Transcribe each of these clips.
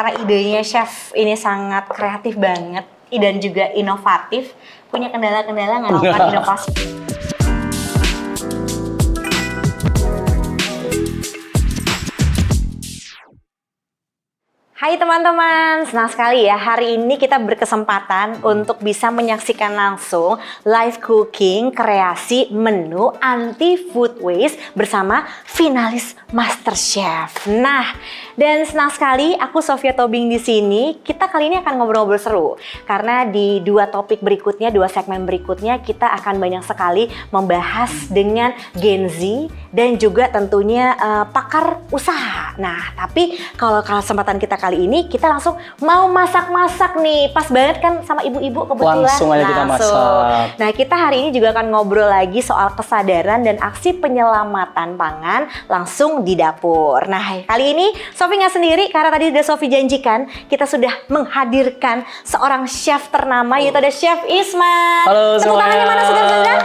Karena idenya chef ini sangat kreatif banget dan juga inovatif, punya kendala-kendala nggak melakukan inovasi. Hai teman-teman, senang sekali ya hari ini kita berkesempatan untuk bisa menyaksikan langsung live cooking kreasi menu anti food waste bersama finalis MasterChef. Nah, dan senang sekali aku Sofia Tobing di sini. Kita kali ini akan ngobrol-ngobrol seru karena di dua topik berikutnya, dua segmen berikutnya kita akan banyak sekali membahas dengan Gen Z dan juga tentunya pakar usaha. Nah, tapi kalau kesempatan kita kali ini kita langsung mau masak-masak nih. Pas banget kan sama ibu-ibu kebetulan. Langsung aja kita masak. Nah, kita hari ini juga akan ngobrol lagi soal kesadaran dan aksi penyelamatan pangan langsung di dapur. Nah, kali ini Sofi nggak sendiri karena tadi udah Sofi janjikan kita sudah menghadirkan seorang chef ternama yaitu ada Chef Isman. Halo Tepuk tangannya semuanya. mana saudara-saudara?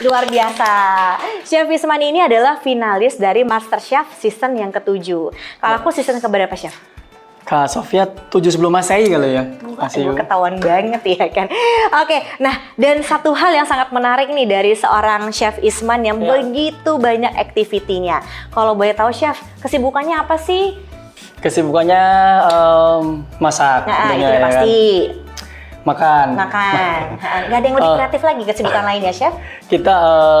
Luar biasa. Chef Isman ini adalah finalis dari MasterChef season yang ke-7. Kalau aku season keberapa, Chef? Kak Sofia 7 sebelum Masehi kali ya. Aduh, ketahuan banget ya kan. Oke, nah dan satu hal yang sangat menarik nih dari seorang Chef Isman yang begitu banyak aktivitinya. Kalau boleh tahu Chef, kesibukannya apa sih? Kesibukannya masak. Nah, tentunya, itu udah ya pasti. Makan. Gak ada yang lebih kreatif lagi kesibukan lainnya, Chef? Kita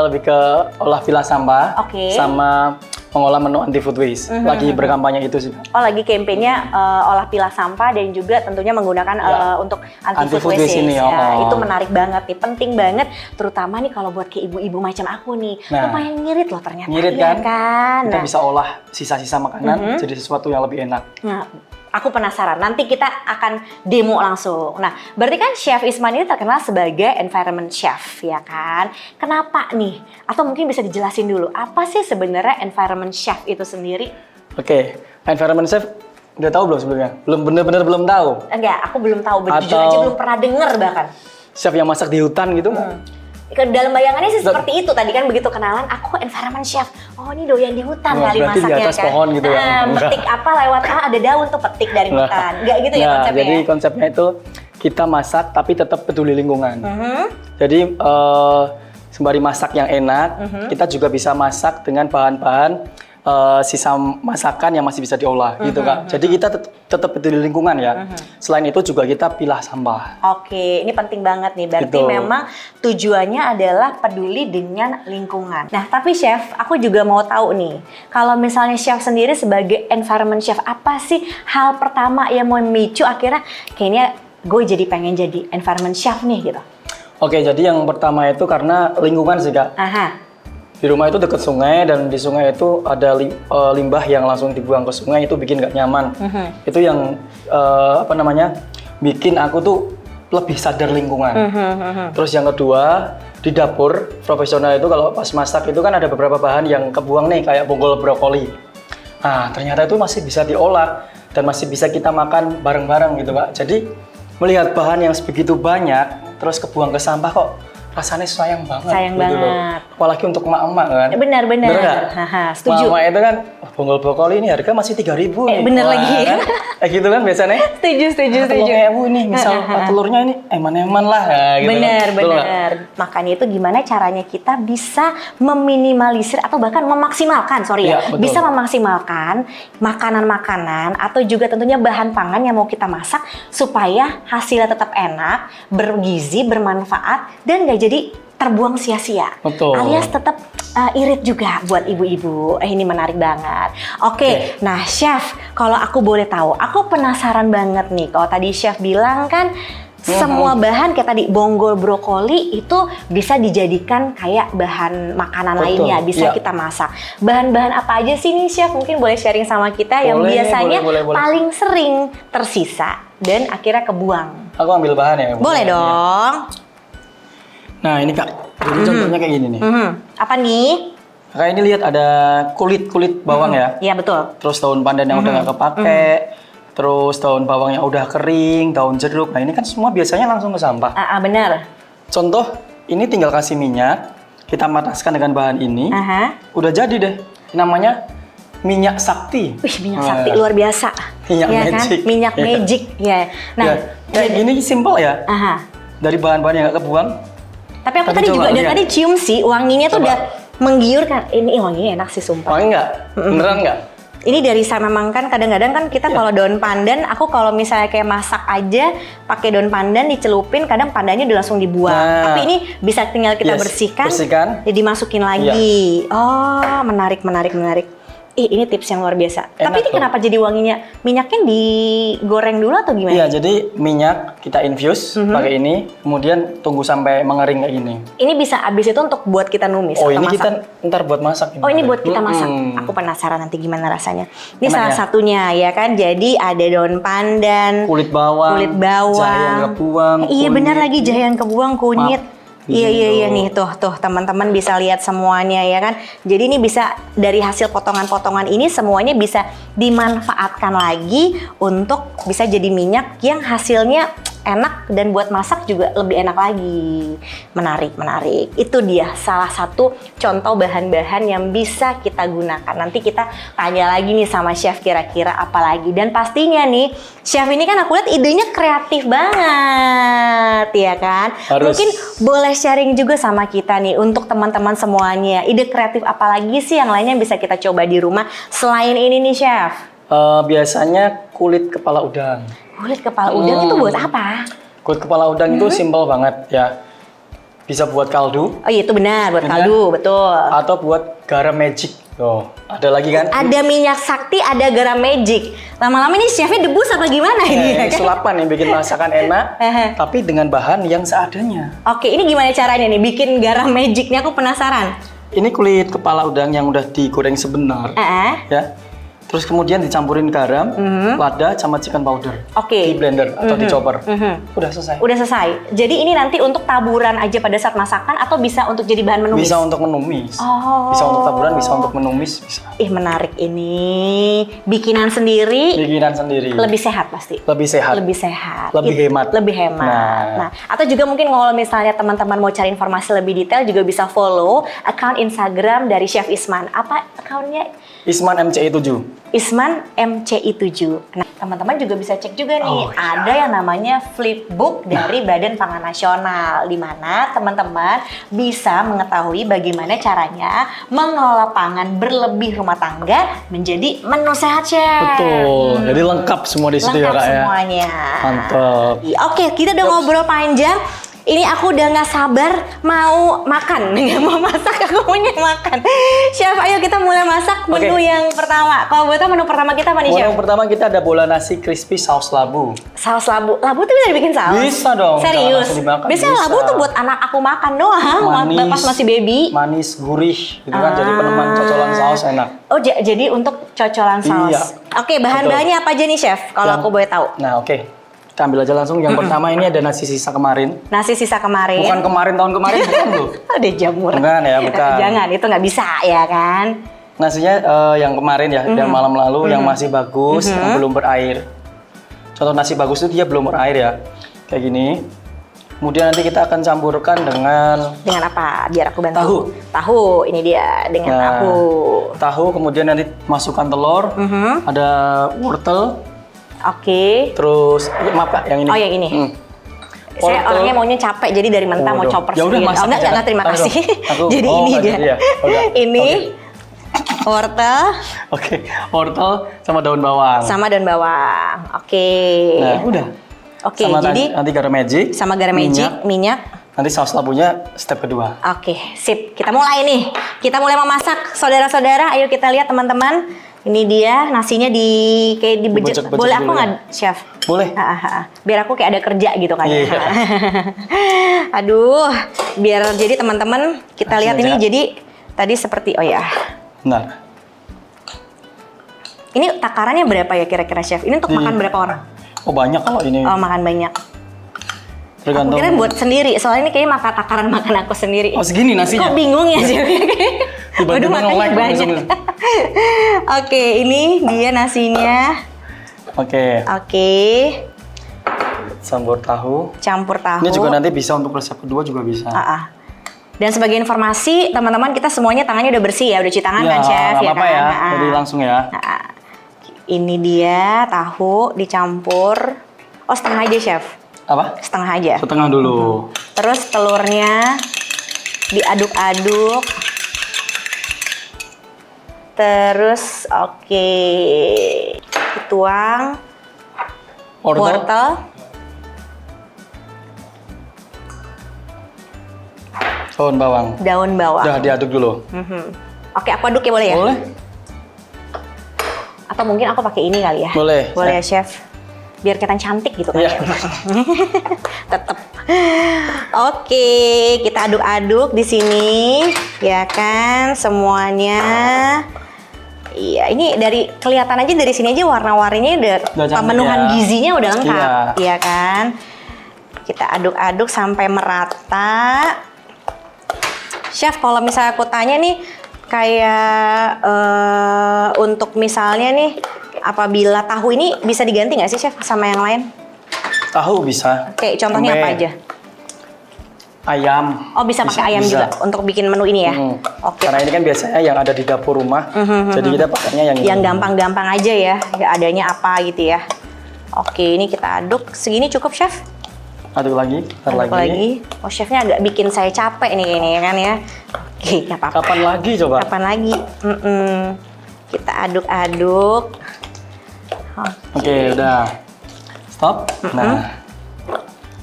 lebih ke olah pilah sampah. Oke. Sama mengolah menu anti food waste. Lagi berkampanye itu sih. Oh, lagi kampanyenya olah pilah sampah dan juga tentunya menggunakan untuk anti food waste ini ya. Itu menarik banget nih, penting banget, terutama nih kalau buat ke ibu-ibu macam aku nih. Lumayan ngirit loh ternyata. Ngirit iya kan? Kita bisa olah sisa-sisa makanan jadi sesuatu yang lebih enak. Nah, aku penasaran, nanti kita akan demo langsung. Nah, berarti kan Chef Isman ini terkenal sebagai environment chef, ya kan? Kenapa nih? Atau mungkin bisa dijelasin dulu, apa sih sebenarnya environment chef itu sendiri? Oke, environment chef udah tahu belum sebelumnya? Bener-bener belum tahu? Enggak, aku belum tahu, jujur aja belum pernah denger bahkan. Chef yang masak di hutan gitu? Dalam bayangannya sih seperti itu, tadi kan begitu kenalan, aku environment chef. Oh, ini doyan di hutan kali masaknya di atas kan? Pohon gitu ya? Petik apa lewat, ada daun tuh petik dari hutan. Enggak gitu ya konsepnya? Jadi konsepnya itu kita masak tapi tetap peduli lingkungan. Jadi sembari masak yang enak, kita juga bisa masak dengan bahan-bahan sisa masakan yang masih bisa diolah gitu Kak. Jadi kita tetap peduli lingkungan ya. Selain itu juga kita pilah sampah. Oke, ini penting banget nih. Berarti memang tujuannya adalah peduli dengan lingkungan. Nah, tapi Chef, aku juga mau tahu nih, kalau misalnya Chef sendiri sebagai environment chef, apa sih hal pertama yang mau memicu akhirnya kayaknya gue jadi pengen jadi environment chef nih gitu? Oke, jadi yang pertama itu karena lingkungan sih Kak. Di rumah itu dekat sungai dan di sungai itu ada limbah yang langsung dibuang ke sungai, itu bikin nggak nyaman. Itu yang bikin aku tuh lebih sadar lingkungan. Terus yang kedua, di dapur profesional itu kalau pas masak itu kan ada beberapa bahan yang kebuang nih kayak bonggol brokoli. Nah ternyata itu masih bisa diolah dan masih bisa kita makan bareng-bareng gitu Kak. Jadi melihat bahan yang sebegitu banyak terus kebuang ke sampah kok rasanya sayang banget. Sayang gitu banget. Loh. Apalagi untuk emak-emak kan. Benar. Setuju. Emak-emak itu kan bonggol brokoli ini harga masih 3.000 nih. Bener lagi. Kan? Gitu kan biasanya. Setuju. Ini misal telurnya ini eman-eman lah. Gitu bener. Kan? Makanya itu gimana caranya kita bisa meminimalisir atau bahkan memaksimalkan, bisa memaksimalkan makanan-makanan atau juga tentunya bahan pangan yang mau kita masak supaya hasilnya tetap enak, bergizi, bermanfaat, dan gak jadi terbuang sia-sia. Alias tetap irit juga buat ibu-ibu. Ini menarik banget. Oke. Nah Chef, kalau aku boleh tahu, aku penasaran banget nih. Kalau tadi Chef bilang kan semua bahan kayak tadi bonggol brokoli itu bisa dijadikan kayak bahan makanan lainnya, bisa kita masak. Bahan-bahan apa aja sih nih Chef? Mungkin boleh sharing sama kita yang biasanya paling sering tersisa dan akhirnya kebuang. Aku ambil bahan ya. Boleh dong. Nah ini Kak, jadi contohnya kayak gini nih. Apa nih? Kakak ini lihat ada kulit bawang ya. Iya betul. Terus daun pandan yang udah nggak kepake. Terus daun bawang yang udah kering, daun jeruk. Nah ini kan semua biasanya langsung ke sampah. Benar. Contoh, ini tinggal kasih minyak, kita panaskan dengan bahan ini, udah jadi deh. Namanya minyak sakti. Wih, minyak sakti luar biasa. Minyak ya magic. Kan? Minyak Ya. magic. Ya. Nah, Ya, kayak gini simpel ya. aha. Dari bahan-bahan yang nggak kebuang. Tapi aku tadi juga dari tadi cium sih, wanginya tuh Coba. udah menggiurkan. Ini wanginya enak sih sumpah. Wangi nggak? Beneran nggak? Ini dari saya memang kan kadang-kadang kan kita kalau daun pandan, aku kalau misalnya kayak masak aja pakai daun pandan dicelupin, kadang pandannya udah langsung dibuang. Nah. Tapi ini bisa tinggal kita Yes, bersihkan, bersihkan. dimasukin lagi. Oh, menarik. Ih, ini tips yang luar biasa. Enak Tapi ini tuh. kenapa jadi wanginya? Minyaknya digoreng dulu atau gimana? Iya, jadi minyak kita infuse pakai ini, kemudian tunggu sampai mengering kayak gini. Ini bisa abis itu untuk buat kita numis Oh, atau ini masak? kita ntar buat masak. Oh, ini buat kita masak. Mm-mm. Aku penasaran nanti gimana rasanya. Ini Enak salah ya? satunya ya kan. Jadi ada daun pandan, Kulit bawang, kulit bawang. jahe yang kebuang, Iya kunyit. benar lagi jahe yang kebuang, kunyit. Maaf, di Iya sini nih tuh teman-teman bisa lihat semuanya ya kan. Jadi ini bisa dari hasil potongan-potongan ini semuanya bisa dimanfaatkan lagi untuk bisa jadi minyak yang hasilnya enak dan buat masak juga lebih enak lagi. Menarik. Itu dia salah satu contoh bahan-bahan yang bisa kita gunakan. Nanti kita tanya lagi nih sama chef kira-kira apa lagi. Dan pastinya nih, chef ini kan aku lihat idenya kreatif banget, ya kan? Harus. Mungkin boleh sharing juga sama kita nih untuk teman-teman semuanya. Ide kreatif apa lagi sih yang lainnya bisa kita coba di rumah selain ini nih, chef? Biasanya kulit kepala udang. Kulit kepala udang itu buat apa? Kulit kepala udang itu simpel banget ya. Bisa buat kaldu Oh iya itu benar, buat Benar. kaldu, betul. atau buat garam magic. Tuh, ada lagi kan? Ada minyak sakti, ada garam magic. Lama-lama ini chefnya debus apa gimana ini? Ini ya kan? sulapan yang bikin masakan enak, tapi dengan bahan yang seadanya. Oke, ini gimana caranya nih bikin garam magic nih? Aku penasaran. Ini kulit kepala udang yang udah digoreng sebenar, ya. Terus kemudian dicampurin garam, lada, sama chicken powder. Oke. Di blender atau di chopper. Udah selesai. Udah selesai. Jadi ini nanti untuk taburan aja pada saat masakan atau bisa untuk jadi bahan menumis? Bisa untuk menumis. Oh. Bisa untuk taburan, bisa untuk menumis, bisa. Ih menarik ini. Bikinan sendiri Bikinan sendiri. lebih sehat pasti. Lebih sehat. Lebih sehat. Lebih hemat. Lebih hemat. Nah, atau juga mungkin kalau misalnya teman-teman mau cari informasi lebih detail juga bisa follow account Instagram dari Chef Isman. Apa accountnya? Isman MCI 7. Isman MCI 7. Nah, teman-teman juga bisa cek juga nih. Oh, iya. Ada yang namanya Flipbook dari Badan Pangan Nasional, di mana teman-teman bisa mengetahui bagaimana caranya mengelola pangan berlebih rumah tangga menjadi menu sehat, chef. Betul. Jadi lengkap semua di situ ya, Lengkap Kak ya. semuanya. Mantap. Oke, kita udah ngobrol panjang. Ini aku udah nggak sabar mau makan, nggak mau masak, aku maunya makan. Chef, ayo kita mulai masak menu Oke. yang pertama. Kalau boleh tahu menu pertama kita apa nih, Chef? Menu pertama kita ada bola nasi crispy saus labu. Saus labu. Labu tuh bisa dibikin saus? Bisa dong, jangan Serius? langsung dimakan. Biasanya Bisa. labu tuh buat anak aku makan doang, pas masih baby. Manis, gurih, gitu kan. Jadi peneman cocolan saus enak. Oh, jadi untuk cocolan saus. Iya. Oke, bahan-bahannya apa aja nih, Chef? Kalau Yang- aku boleh tahu. Nah, oke. Kita ambil aja langsung. Yang pertama ini ada nasi sisa kemarin. Nasi sisa kemarin. Bukan kemarin, tahun kemarin, bukan loh. Ada jamur. Bukan ya, bukan. Jangan, itu nggak bisa ya kan? Nasinya yang kemarin ya, yang malam lalu, yang masih bagus, yang belum berair. Contoh nasi bagus itu dia belum berair ya. Kayak gini. Kemudian nanti kita akan campurkan dengan Dengan apa? Biar aku bantu. Tahu. Tahu, ini dia dengan Nah, tahu. tahu, kemudian nanti masukkan telur, ada wortel, Oke. terus maaf Kak, yang ini. Oh, yang ini. Saya Wortel. orangnya maunya capek, jadi dari mentah mau Waduh. chopper Ya udah, sendiri. masak Oh, enggak, aja, enggak, terima Kak. kasih. Aku- Jadi oh, ini nggak dia. jadi ya? Udah. Ini Oke. wortel Oke, wortel sama daun bawang. sama daun bawang. Oke. Nah, udah. Oke, Sama jadi nanti garam magic, sama garam magic, minyak. Nanti saus labunya step kedua. Oke, sip. Kita mulai nih. Kita mulai memasak, saudara-saudara. Ayo kita lihat teman-teman. Ini dia nasinya kayak dibejek. Dibejek-bejek Boleh aku dulu nggak, ya? Chef? Boleh. Biar aku kayak ada kerja gitu kan. Iya. Aduh, biar jadi teman-teman kita Langsung lihat ini aja. jadi tadi seperti oh ya. Nah, Ini takarannya berapa ya kira-kira, Chef? Ini untuk makan berapa orang? oh banyak kalau ini. Oh, makan banyak. Tergantung. Aku kira buat sendiri, soalnya ini kayaknya takaran makan aku sendiri. Oh, segini nasinya. Kok bingung ya, Chef? Tiba-tiba Waduh, makannya nge-like banyak. langsung. Oke, ini dia nasinya. Oke, Oke, campur tahu. campur tahu. Ini juga nanti bisa untuk resep kedua juga bisa. Ah, ah. Dan sebagai informasi, teman-teman kita semuanya tangannya udah bersih ya, udah cuci tangan kan Chef? Nggak apa-apa ya, jadi langsung ya. Nah, ini dia tahu dicampur. Oh setengah aja Chef? Apa? Setengah aja? Setengah dulu. Terus telurnya diaduk-aduk. Terus oke, dituang wortel. Daun bawang. Udah diaduk dulu. Oke, aku aduk ya boleh ya? Boleh. Atau mungkin aku pakai ini kali ya? Boleh. Boleh ya Chef? Biar kelihatan cantik gitu kan ya? Tetep. Oke, kita aduk-aduk di sini, ya kan? Semuanya. Iya, ini dari kelihatan aja dari sini aja warna-warninya udah pemenuhan gizinya udah lengkap, iya kan? Kita aduk-aduk sampai merata. Chef, kalau misalnya aku tanya nih, kayak untuk misalnya nih, apabila tahu ini bisa diganti nggak sih Chef sama yang lain? Tahu bisa. Oke, contohnya apa aja? Ayam. Oh bisa pakai ayam juga untuk bikin menu ini ya? Oke. Karena ini kan biasanya yang ada di dapur rumah, jadi kita pakainya yang ini. Yang gampang-gampang aja ya, adanya apa gitu ya. Oke, ini kita aduk. Segini cukup Chef? Aduk lagi, aduk lagi. Oh chefnya agak bikin saya capek nih ini kan ya. Oke, nggak apa-apa. Kapan lagi coba? Kapan lagi? Kita aduk-aduk. Oke, udah. Stop. Nah.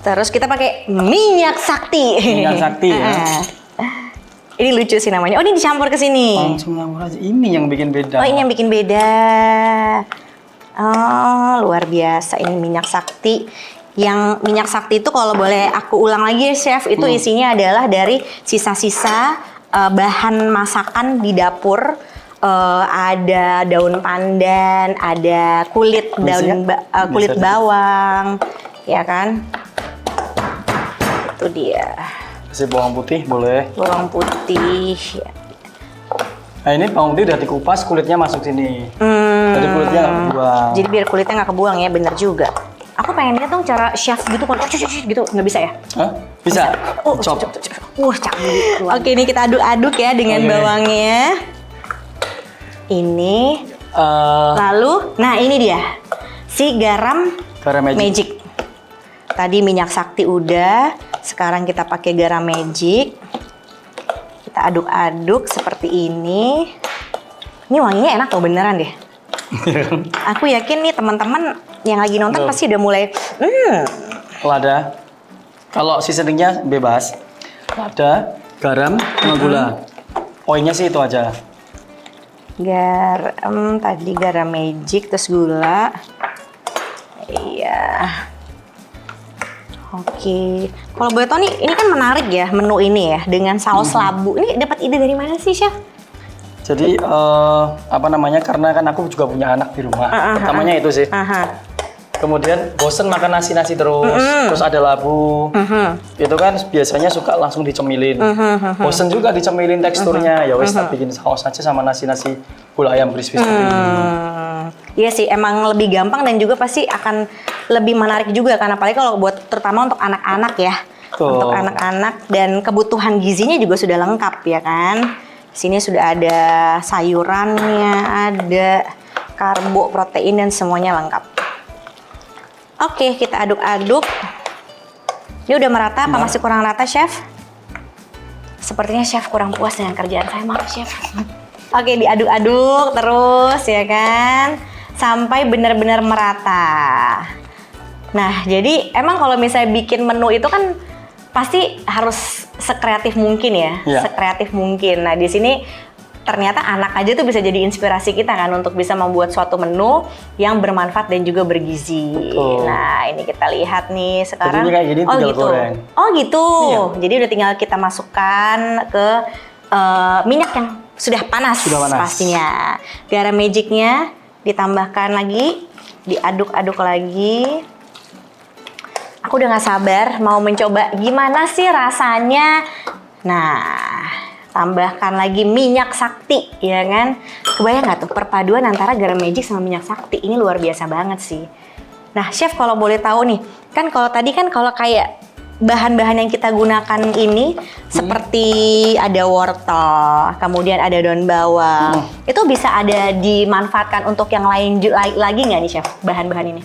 Terus kita pakai minyak sakti. Minyak sakti ya. Ini lucu sih namanya. Oh ini dicampur ke sini. Langsung campur aja. Ini yang bikin beda. Oh ini yang bikin beda. Oh luar biasa ini minyak sakti. Yang minyak sakti itu kalau boleh aku ulang lagi ya Chef, itu isinya adalah dari sisa-sisa bahan masakan di dapur. Ada daun pandan, ada kulit kulit bawang, ya kan? Itu dia. Kasih bawang putih boleh. Bawang putih. Nah ini bawang putih udah dikupas, kulitnya masuk sini. Jadi kulitnya nggak kebuang. Jadi biar kulitnya nggak kebuang ya, bener juga. Aku pengen lihat dong cara chef gitu, kalau gitu nggak bisa ya? Hah? Bisa. Oh, canggih. Oke, ini kita aduk-aduk ya dengan bawangnya. Ini. Lalu, nah ini dia si garam magic. Tadi minyak sakti udah, sekarang kita pakai garam magic. Kita aduk-aduk seperti ini. Ini wanginya enak loh beneran deh. Aku yakin nih teman-teman yang lagi nonton pasti udah mulai lada. Kalau seasoningnya bebas. Lada, garam, sama gula. Poinnya sih itu aja. Garam, tadi garam magic, terus gula. Iya. Oke. Kalau boleh tahu nih, ini kan menarik ya menu ini ya dengan saus labu. Ini dapat ide dari mana sih, Chef? Jadi apa namanya? Karena kan aku juga punya anak di rumah. Pertamanya itu sih. Kemudian bosen makan nasi-nasi terus ada labu. Itu kan biasanya suka langsung dicemilin. Bosen juga dicemilin teksturnya. Ya wes, tak bikin saus aja sama nasi-nasi gula ayam crispy seperti ini. Iya sih, emang lebih gampang dan juga pasti akan lebih menarik juga kan, apalagi kalau buat terutama untuk anak-anak ya. Untuk anak-anak dan kebutuhan gizinya juga sudah lengkap ya kan. Sini sudah ada sayurannya, ada karbo, protein dan semuanya lengkap. Oke, kita aduk-aduk. Ini udah merata apa masih kurang rata, Chef? Sepertinya Chef kurang puas dengan kerjaan saya, maaf Chef. Oke, diaduk-aduk terus ya kan, sampai benar-benar merata. Nah, jadi emang kalau misalnya bikin menu itu kan pasti harus sekreatif mungkin ya, sekreatif mungkin. Nah, di sini ternyata anak aja tuh bisa jadi inspirasi kita kan untuk bisa membuat suatu menu yang bermanfaat dan juga bergizi. Nah, ini kita lihat nih sekarang. Jadi kayak gini tinggal goreng. Oh gitu. Jadi udah tinggal kita masukkan ke minyak yang sudah panas pastinya. Garam magicnya ditambahkan lagi, diaduk-aduk lagi. Aku udah gak sabar mau mencoba gimana sih rasanya. Nah, tambahkan lagi minyak sakti, ya kan? Kebayang nggak tuh perpaduan antara garam magic sama minyak sakti? Ini luar biasa banget sih. Nah, Chef kalau boleh tahu nih, kan kalau tadi kan kalau kayak bahan-bahan yang kita gunakan ini seperti ada wortel, kemudian ada daun bawang. Itu bisa ada dimanfaatkan untuk yang lain lagi nggak nih chef bahan-bahan ini?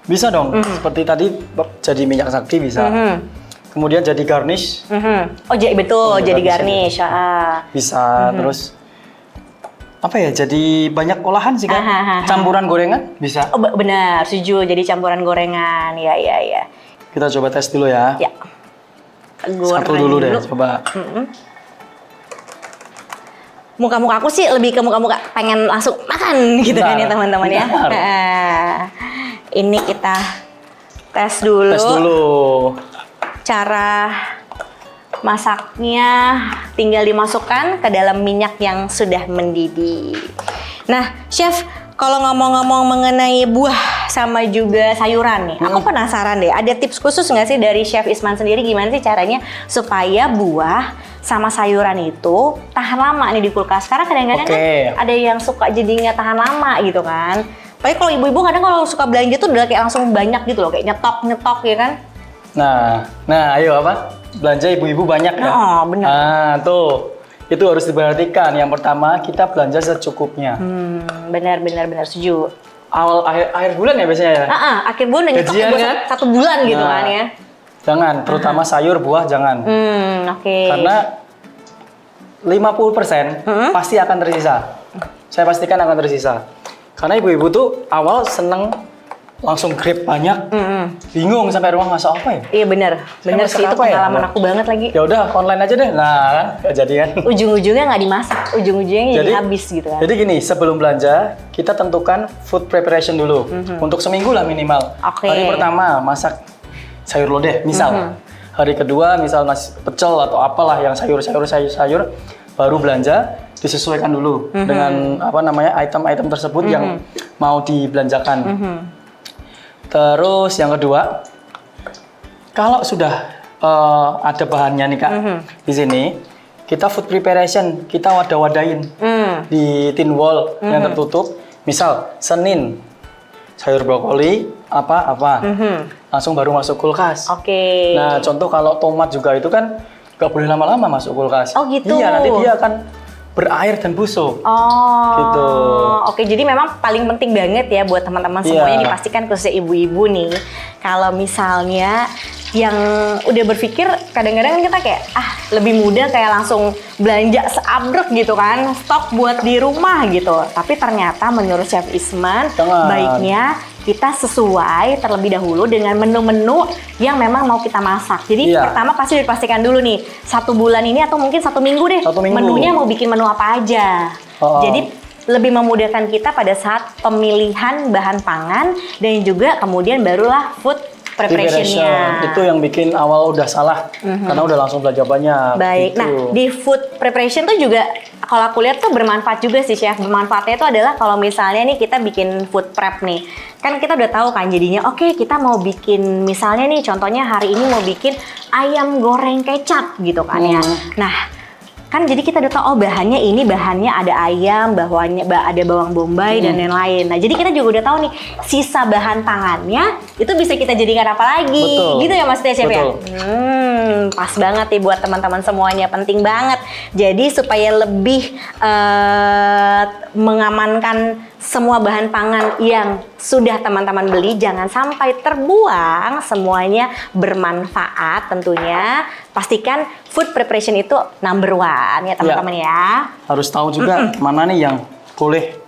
Bisa dong. Seperti tadi jadi minyak sakti bisa. Kemudian jadi garnish. Oh betul, jadi garnish. Bisa. Terus apa ya? Jadi banyak olahan sih kan. Campuran gorengan bisa. Oh benar, setuju. Jadi campuran gorengan. Ya. Kita coba tes dulu ya. Ya. Satu dulu deh, coba. Muka-muka aku sih lebih ke muka-muka pengen langsung makan gitu kan ya teman-teman ya. Ini kita tes dulu. Tes dulu. Cara masaknya tinggal dimasukkan ke dalam minyak yang sudah mendidih. Nah, chef, kalau ngomong-ngomong mengenai buah sama juga sayuran nih, aku penasaran deh, ada tips khusus nggak sih dari Chef Isman sendiri gimana sih caranya supaya buah sama sayuran itu tahan lama nih di kulkas? Karena kadang-kadang kan ada yang suka jadi nggak tahan lama gitu kan. Tapi kalau ibu-ibu kadang kalau suka belanja tuh udah kayak langsung banyak gitu loh, kayak nyetok ya kan? Nah, ayo apa? Belanja ibu-ibu banyak ya? Oh, benar. Nah, tuh. Itu harus diperhatikan. Yang pertama, kita belanja secukupnya. Benar, setuju. Akhir bulan ya biasanya ya? Akhir bulan nyetok buat 1 bulan gitu kan ya? Jangan, terutama sayur, buah jangan. Karena 50% pasti akan tersisa. Saya pastikan akan tersisa. Karena ibu-ibu tuh awal seneng langsung grab banyak, bingung sampai rumah masak apa ya? Iya benar sih, itu pengalaman aku banget lagi. Ya udah online aja deh, nah jadi kan. Ujung-ujungnya nggak dimasak, ujung-ujungnya jadi habis gitu kan. Jadi gini, sebelum belanja kita tentukan food preparation dulu untuk seminggu lah minimal. Hari pertama masak sayur lodeh, misal. Hari kedua misal nasi pecel atau apalah yang sayur, baru belanja disesuaikan dulu dengan apa namanya item-item tersebut yang mau dibelanjakan. Terus yang kedua, kalau sudah ada bahannya nih Kak, di sini kita food preparation, kita wadah-wadahin di tin wall yang tertutup. Misal Senin sayur brokoli apa, langsung baru masuk kulkas. Nah contoh kalau tomat juga itu kan nggak boleh lama-lama masuk kulkas. Oh gitu. Iya, nanti dia akan berair dan busuk. Gitu. Jadi memang paling penting banget ya buat teman-teman semuanya dipastikan khususnya ibu-ibu nih. Kalau misalnya yang udah berpikir kadang-kadang kita kayak lebih mudah kayak langsung belanja seabrek gitu kan, stok buat di rumah gitu. Tapi ternyata menurut Chef Isman baiknya kita sesuai terlebih dahulu dengan menu-menu yang memang mau kita masak. Jadi pertama pasti dipastikan dulu nih 1 bulan ini atau mungkin 1 minggu deh. Menunya mau bikin menu apa aja. Jadi lebih memudahkan kita pada saat pemilihan bahan pangan dan juga kemudian barulah food preparation-nya. Itu yang bikin awal udah salah karena udah langsung belajar banyak. Baik. Gitu. Nah, di food preparation tuh juga kalau aku lihat tuh bermanfaat juga sih Chef. Bermanfaatnya itu adalah kalau misalnya nih kita bikin food prep nih. Kan kita udah tahu kan jadinya kita mau bikin misalnya nih contohnya hari ini mau bikin ayam goreng kecap gitu kan ya. Nah, kan jadi kita udah tahu bahannya ada ayam, ada bawang bombay dan lain-lain. Nah, jadi kita juga udah tahu nih sisa bahan pangannya itu bisa kita jadikan apa lagi. Betul. Gitu ya Mas Chef ya? Pas banget nih buat teman-teman semuanya, penting banget. Jadi supaya lebih mengamankan semua bahan pangan yang sudah teman-teman beli jangan sampai terbuang, semuanya bermanfaat tentunya. Pastikan food preparation itu number 1 ya teman-teman ya. Harus tahu juga mana nih yang boleh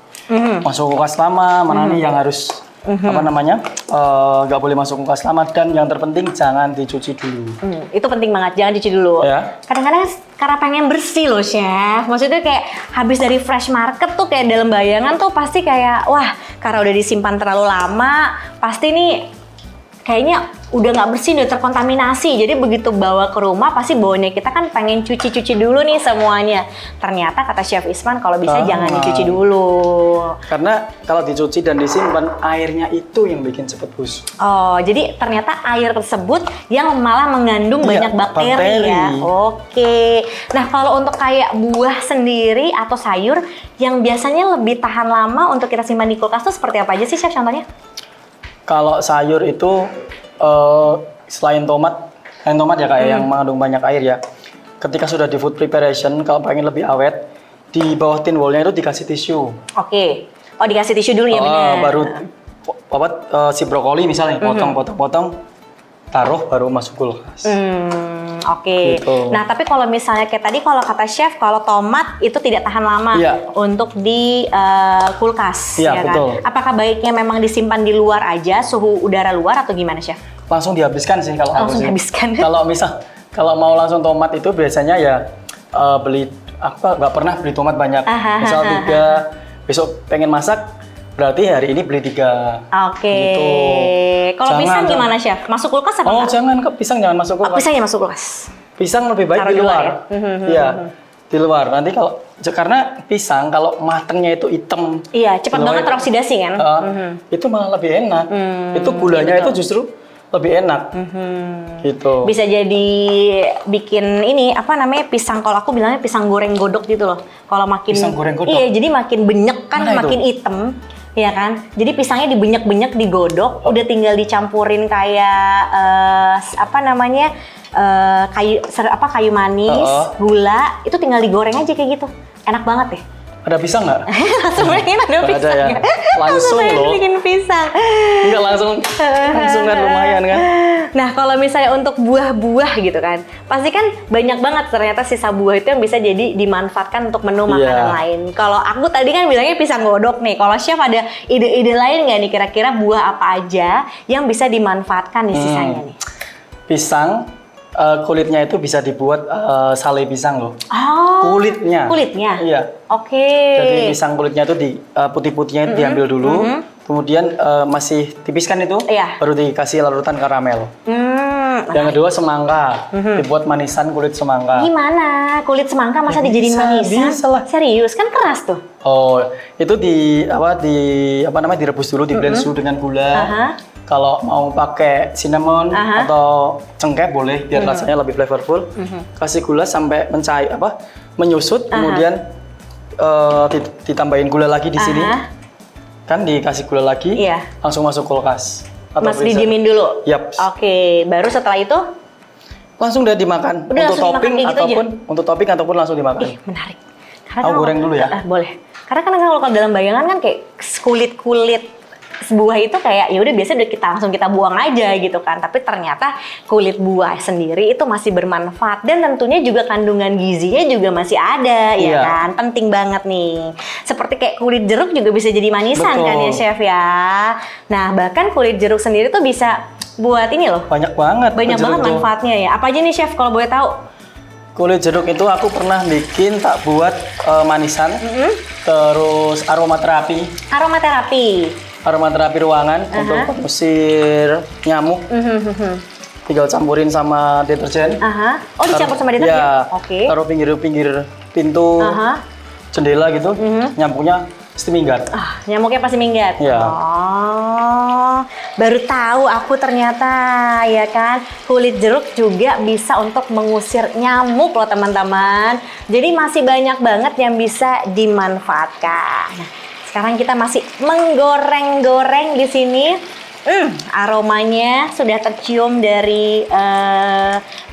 masuk kulkas lama, mana nih yang harus nggak boleh masuk kulkas lama, dan yang terpenting jangan dicuci dulu. Itu penting banget, jangan dicuci dulu. Kadang-kadang karena pengen bersih loh Chef, maksudnya kayak habis dari fresh market tuh kayak dalam bayangan tuh pasti kayak wah karena udah disimpan terlalu lama pasti nih kayaknya udah nggak bersih, udah terkontaminasi. Jadi begitu bawa ke rumah pasti bawanya kita kan pengen cuci-cuci dulu nih semuanya. Ternyata kata Chef Isman kalau bisa jangan dicuci dulu. Karena kalau dicuci dan disimpan airnya itu yang bikin cepet busuk. Jadi ternyata air tersebut yang malah mengandung banyak bakteri ya. Nah kalau untuk kayak buah sendiri atau sayur yang biasanya lebih tahan lama untuk kita simpan di kulkas tuh seperti apa aja sih Chef contohnya? Kalau sayur itu selain tomat Selain tomat ya kayak yang mengandung banyak air ya. Ketika sudah di food preparation, kalau pengen lebih awet, di bawah tin wallnya itu dikasih tisu. Oke. Oh, dikasih tisu dulu ya, benar. Baru si brokoli misalnya potong-potong, taruh baru masuk kulkas. Oke. Gitu. Nah, tapi kalau misalnya kayak tadi kalau kata chef, kalau tomat itu tidak tahan lama untuk di kulkas, Iya, ya kan? betul. Apakah baiknya memang disimpan di luar aja, suhu udara luar atau gimana, chef? Langsung dihabiskan sih kalau Langsung aku sih. dihabiskan. Kalau mau langsung tomat itu biasanya ya beli, aku nggak pernah beli tomat banyak. Misal 3, besok pengen masak, berarti hari ini beli 3. Oke. Gitu. Kalau pisang gimana, chef? Masuk kulkas apa enggak? Jangan, pisang jangan masuk kulkas. Pisang jangan masuk kulkas. Pisang lebih baik Taruh di luar. Iya, di luar. Nanti karena pisang kalau matangnya itu hitam. Iya, cepat banget teroksidasi kan? Itu malah lebih enak. Itu gulanya itu justru lebih enak. Gitu. Bisa jadi bikin ini apa namanya pisang, kalau aku bilangnya pisang goreng godok gitu loh. Kalau makin Pisang goreng godok? Iya, jadi makin benyek kan, Mana makin itu? hitam. Ya kan? Jadi pisangnya dibenyak-benyak, digodok, udah tinggal dicampurin kayak apa namanya? Kayu manis, gula, itu tinggal digoreng aja kayak gitu. Enak banget ya. Ada pisang nggak? Langsung pengen ada Nggak pisang. ada ya? Langsung pengen loh. bikin pisang. Enggak langsung kan lumayan kan? Nah, kalau misalnya untuk buah-buah gitu kan, pasti kan banyak banget ternyata sisa buah itu yang bisa jadi dimanfaatkan untuk menu makanan lain. Kalau aku tadi kan bilangnya pisang godok nih. Kalau chef ada ide-ide lain nggak nih, kira-kira buah apa aja yang bisa dimanfaatkan nih sisanya nih? Pisang, kulitnya itu bisa dibuat sale pisang loh. Oh, Kulitnya. Iya. Oke. Jadi pisang kulitnya itu putih-putihnya itu diambil dulu, kemudian masih tipiskan itu, baru dikasih larutan karamel. Yang kedua semangka, dibuat manisan kulit semangka. Gimana? Kulit semangka masa dijadiin manisan? Bisa lah. Serius? Kan keras tuh. Oh, itu direbus dulu, di blend dulu dengan gula. Kalau mau pakai cinnamon atau cengkeh boleh, biar rasanya lebih flavorful. Kasih gula sampai menyusut, kemudian ditambahin gula lagi di sini. Kan dikasih gula lagi, langsung masuk kulkas. Mas didiemin dulu? Yap. Oke, baru setelah itu? Langsung udah dimakan. Udah untuk topping gitu untuk topping ataupun langsung dimakan. Menarik. Aku goreng dulu ya. Boleh. Karena kan kalau dalam bayangan kan kayak kulit buah itu kayak ya udah biasa langsung kita buang aja gitu kan, tapi ternyata kulit buah sendiri itu masih bermanfaat dan tentunya juga kandungan gizinya juga masih ada. Ya kan, penting banget nih. Seperti kayak kulit jeruk juga bisa jadi manisan. Betul. Kan ya chef ya. Nah, bahkan kulit jeruk sendiri tuh bisa buat ini loh, banyak banget manfaatnya ya. Apa aja nih chef kalau boleh tahu? Kulit jeruk itu aku pernah bikin, tak buat manisan, terus aromaterapi ruangan untuk mengusir nyamuk. Tinggal campurin sama deterjen. Oh, dicampur sama deterjen? Ya, taruh pinggir-pinggir pintu, jendela gitu, nyamuknya pasti minggat. Nyamuknya pasti minggat? Ya. Oh, baru tahu aku ternyata ya kan, kulit jeruk juga bisa untuk mengusir nyamuk loh teman-teman. Jadi masih banyak banget yang bisa dimanfaatkan. Nah, sekarang kita masih menggoreng-goreng di sini. Aromanya sudah tercium dari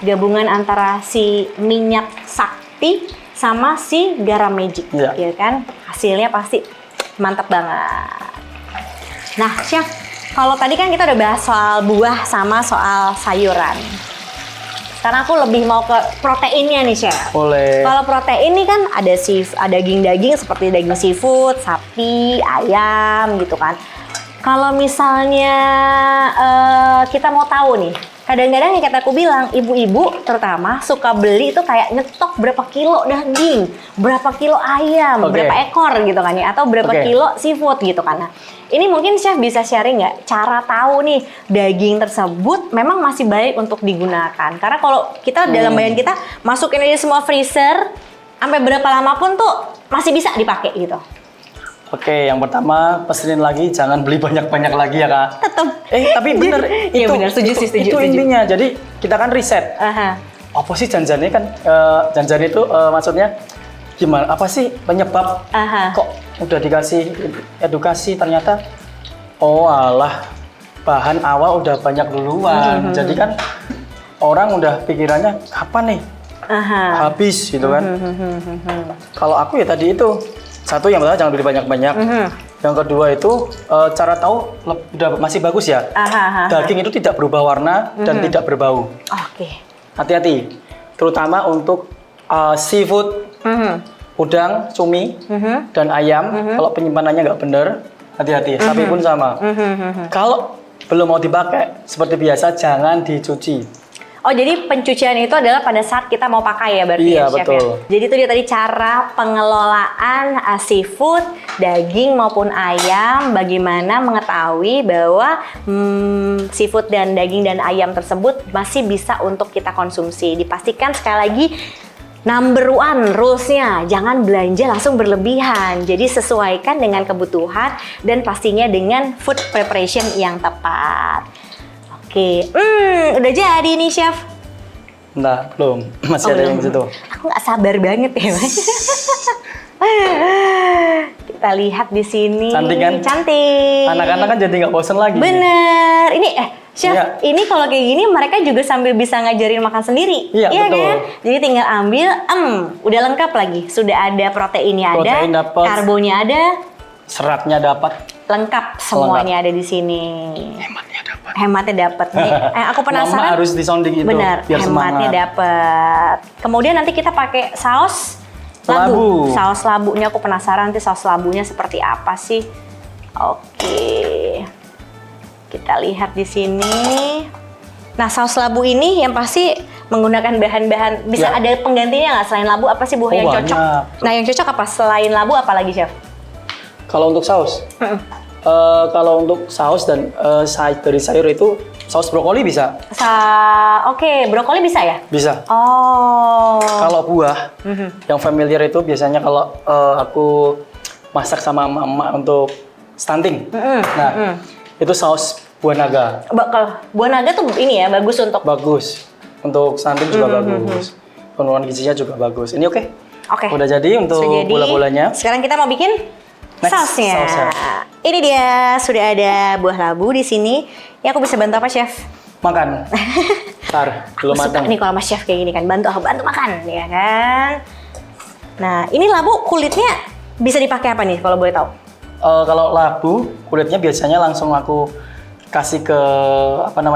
gabungan antara si minyak sakti sama si garam magic, ya kan? Hasilnya pasti mantap banget. Nah, chef, kalau tadi kan kita udah bahas soal buah sama soal sayuran. Sekarang aku lebih mau ke proteinnya nih, chef. Boleh. Kalau protein ini kan ada daging-daging seperti daging seafood, sapi, ayam gitu kan. Kalau misalnya kita mau tahu nih, kadang-kadang yang kata aku bilang, ibu-ibu terutama suka beli itu kayak nyetok berapa kilo daging, berapa kilo ayam, berapa ekor gitu kan ya, atau berapa kilo seafood gitu kan. Nah, ini mungkin chef bisa sharing nggak cara tahu nih daging tersebut memang masih baik untuk digunakan. Karena kalau kita dalam bayangan kita masukin aja semua freezer, sampai berapa lama pun tuh masih bisa dipakai gitu. Oke, yang pertama pesenin lagi, jangan beli banyak-banyak lagi ya kak. Tetap. Tapi bener, iya bener, setuju. Itu intinya. Jadi kita kan riset. Apa sih janjannya kan? Janjan itu maksudnya gimana? Apa sih penyebab? Kok udah dikasih edukasi ternyata? Oh alah, bahan awal udah banyak duluan. Jadi kan orang udah pikirannya kapan nih Aha. habis gitu kan. Kalau aku ya tadi itu, satu yang pertama jangan beli banyak-banyak. Yang kedua itu cara tahu udah masih bagus ya. Daging itu tidak berubah warna dan tidak berbau. Oke. Hati-hati, terutama untuk seafood, udang, cumi, dan ayam. Kalau penyimpanannya nggak benar, hati-hati. Sapi pun sama. Kalau belum mau dipakai, seperti biasa jangan dicuci. Oh, jadi pencucian itu adalah pada saat kita mau pakai ya berarti Iya, ya, Chef betul. ya? Jadi itu dia tadi cara pengelolaan seafood, daging maupun ayam, bagaimana mengetahui bahwa seafood dan daging dan ayam tersebut masih bisa untuk kita konsumsi. Dipastikan sekali lagi, number one rules-nya, jangan belanja langsung berlebihan. Jadi sesuaikan dengan kebutuhan dan pastinya dengan food preparation yang tepat. Oke, udah jadi nih Chef. Nah, belum. Masih ada yang di situ. Aku nggak sabar banget ya, Mas. Kita lihat di sini. Cantik kan? Cantik. Anak-anak kan jadi nggak bosen lagi. Bener. Ini Chef, Iya. ini kalau kayak gini mereka juga sambil bisa ngajarin makan sendiri. Iya, betul. Kan? Jadi tinggal ambil, udah lengkap lagi. Sudah ada proteinnya, Protein ada, dapat. karbonnya ada, Seratnya dapat. lengkap semuanya ada di sini. Hematnya dapat. Hematnya dapat nih. Aku penasaran. Mama harus disounding itu. Benar, Biar hematnya semangat. dapat. Kemudian nanti kita pakai saus labu. Labu. Saus labunya aku penasaran nanti saus labunya seperti apa sih. Oke. Kita lihat di sini. Nah, saus labu ini yang pasti menggunakan bahan-bahan, bisa Ya. ada penggantinya nggak selain labu? Apa sih buah yang cocok? banyak. Nah, yang cocok apa selain labu apa lagi, Chef? Kalau untuk saus, kalau untuk saus dan dari sayur itu saus brokoli bisa. Oke, brokoli bisa ya? Bisa. Oh. Kalau buah, yang familiar itu biasanya kalau aku masak sama mama untuk stunting. Nah, itu saus buah naga. Kalau buah naga tuh ini ya, bagus untuk. Bagus. Untuk stunting juga bagus. Kandungan gizinya juga bagus. Ini oke? Oke. Udah jadi untuk Sudah jadi. bola-bolanya. Sekarang kita mau bikin Next, sausnya. sausnya. Ini dia, sudah ada buah labu di sini. Ya, aku bisa bantu apa, Chef? Makan. Ntar, belum Aku suka matang. nih kalau Mas Chef kayak gini kan, bantu makan, ya kan? Nah, ini labu kulitnya bisa dipakai apa nih kalau boleh tahu? Kalau labu, kulitnya biasanya langsung aku kasih ke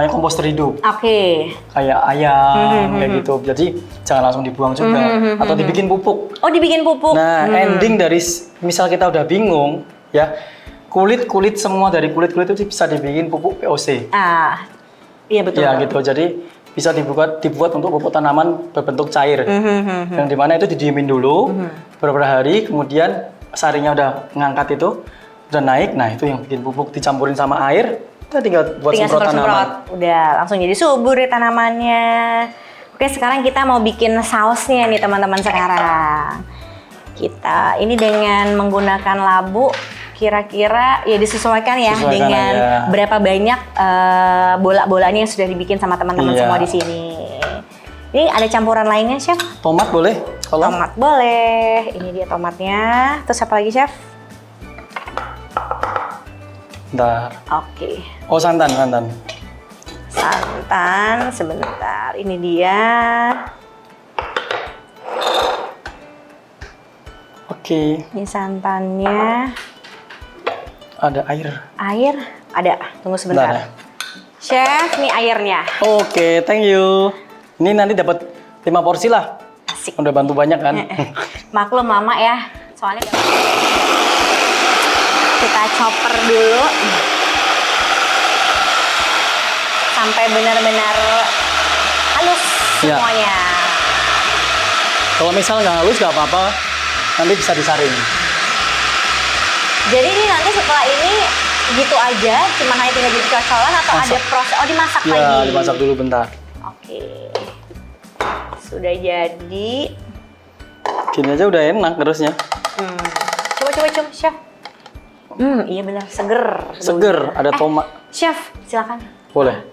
komposter hidup. Oke. Kayak ayam, kayak gitu. Jadi jangan langsung dibuang juga. Atau dibikin pupuk. Oh, dibikin pupuk. Nah, ending dari misal kita udah bingung, ya kulit semua dari kulit itu bisa dibikin pupuk POC. Iya betul. Ya gitu. Jadi bisa dibuat untuk pupuk tanaman berbentuk cair. Yang dimana itu didiemin dulu beberapa hari, kemudian sarinya udah ngangkat itu, udah naik. Nah, itu yang bikin pupuk, dicampurin sama air, kita tinggal buat semprot tanaman. Udah langsung jadi subur ya tanamannya. Oke, sekarang kita mau bikin sausnya nih teman-teman sekarang. Kita ini dengan menggunakan labu, kira-kira ya disesuaikan ya Sesuaikan dengan aja. berapa banyak bola-bolanya yang sudah dibikin sama teman-teman Iya. semua di sini. Ini ada campuran lainnya, Chef? Tomat boleh? Kalau Tomat boleh. Ini dia tomatnya. Terus apa lagi, Chef? Bentar. Oke. Oh, santan. Santan, sebentar. Ini dia. Oke. Ini santannya. Ada air. Air ada. Tunggu Bentar ya. sebentar. Chef, nih airnya. Oke, thank you. Ini nanti dapat 5 porsi lah. Asik. Udah bantu banyak kan? Maklum mama ya. Soalnya kita chopper dulu. Sampai benar-benar halus Ya. semuanya. Kalau misal nggak halus nggak apa-apa, nanti bisa disaring. Jadi ini nanti setelah ini gitu aja, cuma hanya tinggal jadi cocolan atau Masak. ada proses, dimasak Ya, lagi? dimasak dulu bentar. Oke. Sudah jadi. Gini aja udah enak terusnya. Coba, Chef. Iya benar, seger. Seger, ada tomat. Chef, silakan. Boleh.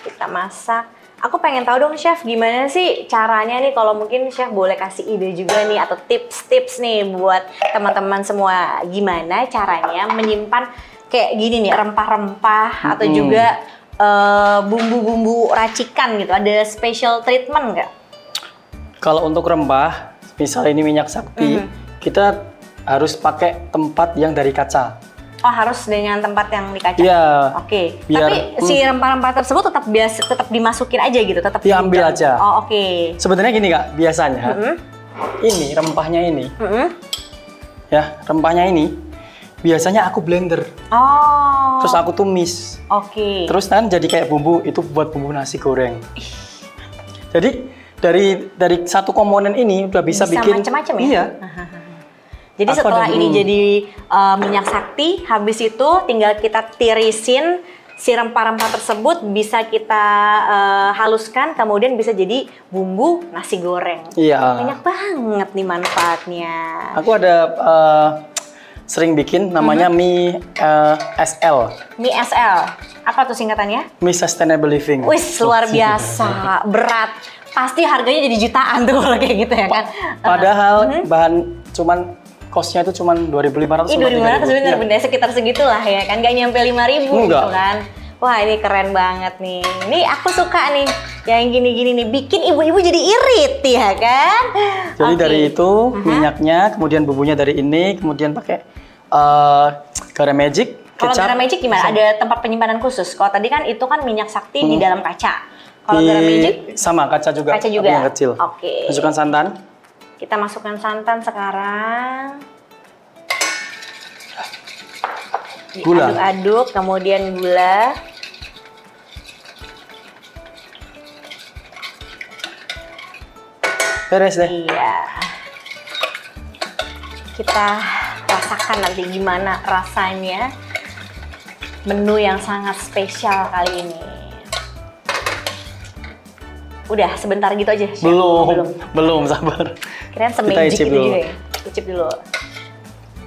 Kita masak. Aku pengen tahu dong, Chef, gimana sih caranya nih kalau mungkin Chef boleh kasih ide juga nih atau tips-tips nih buat teman-teman semua. Gimana caranya menyimpan kayak gini nih rempah-rempah atau juga bumbu-bumbu racikan gitu? Ada special treatment nggak? Kalau untuk rempah, misal ini minyak sakti, kita harus pakai tempat yang dari kaca. Oh, harus dengan tempat yang di kaca? Iya. Oke. Biar- Tapi si rempah-rempah tersebut tetap dimasukin aja gitu? Tetap Diambil di- aja. Oh, oke. Sebenarnya gini Kak, biasanya ini rempahnya ini, ya rempahnya ini biasanya aku blender, Oh. terus aku tumis, Oke. terus kan jadi kayak bumbu itu buat bumbu nasi goreng. Jadi dari satu komponen ini udah bisa bikin macam-macam ya? Iya. Jadi Aku setelah ada ini dulu. jadi minyak sakti, habis itu tinggal kita tirisin si rempah-rempah tersebut, bisa kita haluskan, kemudian bisa jadi bumbu nasi goreng. Iya. Banyak banget nih manfaatnya. Aku ada sering bikin namanya mie SL, Mie SL, apa tuh singkatannya? mie sustainable living. Wis, luar biasa, berat. Pasti harganya jadi jutaan tuh kalau kayak gitu ya kan? Padahal bahan cuman kosnya itu cuman 2.500. Ih, 2.500 bener-bener sekitar segitulah ya kan, gak nyampe 5.000 gitu Enggak. kan. Wah, ini keren banget nih. Ini aku suka nih yang gini-gini nih, bikin ibu-ibu jadi irit ya kan. Jadi Oke. dari itu minyaknya, kemudian bumbunya dari ini, kemudian pakai garam magic, Kalau kecap. garam magic gimana? Ada tempat penyimpanan khusus? Kalau tadi kan itu kan minyak sakti di dalam kaca. Kalau Di- garam magic sama kaca juga. Kaca juga? tapi yang kecil. Oke. Masukkan santan. kita masukkan santan sekarang. Gula. Diaduk-aduk, kemudian gula. Beres deh. Iya. Kita rasakan nanti gimana rasanya menu yang sangat spesial kali ini. Udah, sebentar gitu aja, Chef. Belum, sabar. Kirain Kita semagic icip itu dulu. juga ya. Icip dulu.